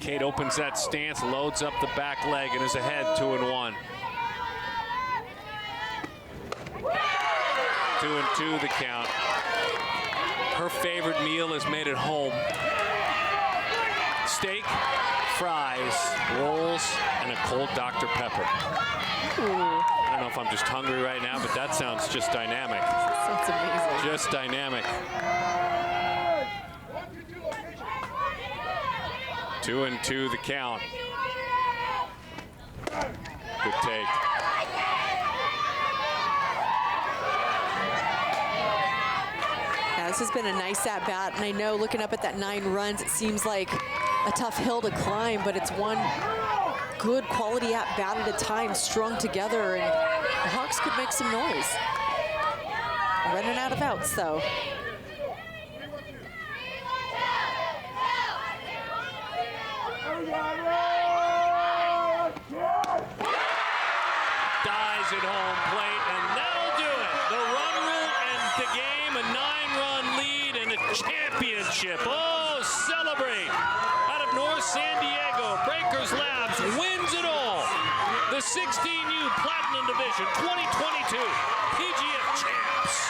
Kate opens that stance, loads up the back leg, and is ahead 2-1. 2-2 the count. Her favorite meal is made at home. Steak, fries, rolls, and a cold Dr. Pepper. Ooh. I don't know if I'm just hungry right now, but that sounds just dynamic. Sounds amazing. Just dynamic. 2-2 the count. Good take. Yeah, this has been a nice at-bat, and I know looking up at that 9 runs, it seems like a tough hill to climb, but it's one good quality at-bat at a time strung together, and the Hawks could make some noise. Running out of outs, though. Dies at home plate, and that'll do it. The run rule ends the game, a 9-run lead and a championship. Oh, celebrate. Out of North San Diego, Breakers Labs wins it all. The 16U Platinum Division 2022 PGF champs.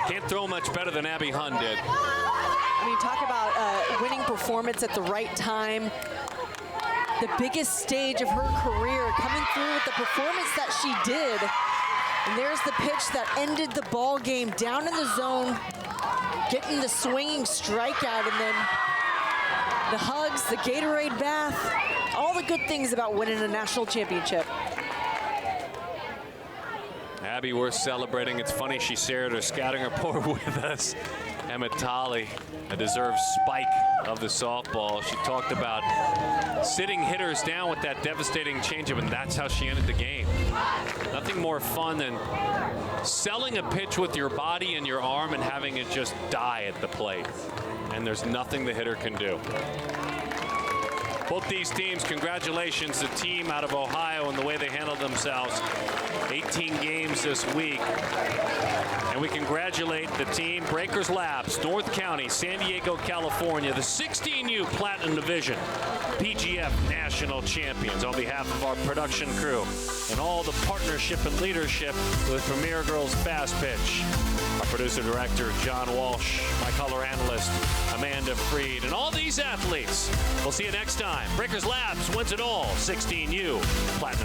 Can't throw much better than Abby Hunn did. I mean, talk about a winning performance at the right time. The biggest stage of her career, coming through with the performance that she did. And there's the pitch that ended the ball game down in the zone, getting the swinging strikeout, and then the hugs, the Gatorade bath, all the good things about winning a national championship. Abby, we're celebrating. It's funny she shared her scouting report with us. Emma Tolley, a deserved spike of the softball. She talked about sitting hitters down with that devastating changeup, and that's how she ended the game. Nothing more fun than selling a pitch with your body and your arm and having it just die at the plate. And there's nothing the hitter can do. Both these teams, congratulations, the team out of Ohio and the way they handled themselves. 18 games this week. And we congratulate the team, Breakers Labs, North County, San Diego, California, the 16U Platinum Division PGF National Champions. On behalf of our production crew and all the partnership and leadership with Premier Girls Fast Pitch, our producer director, John Walsh, my color analyst, Amanda Freed, and all these athletes. We'll see you next time. Breakers Labs wins it all. 16U Platinum.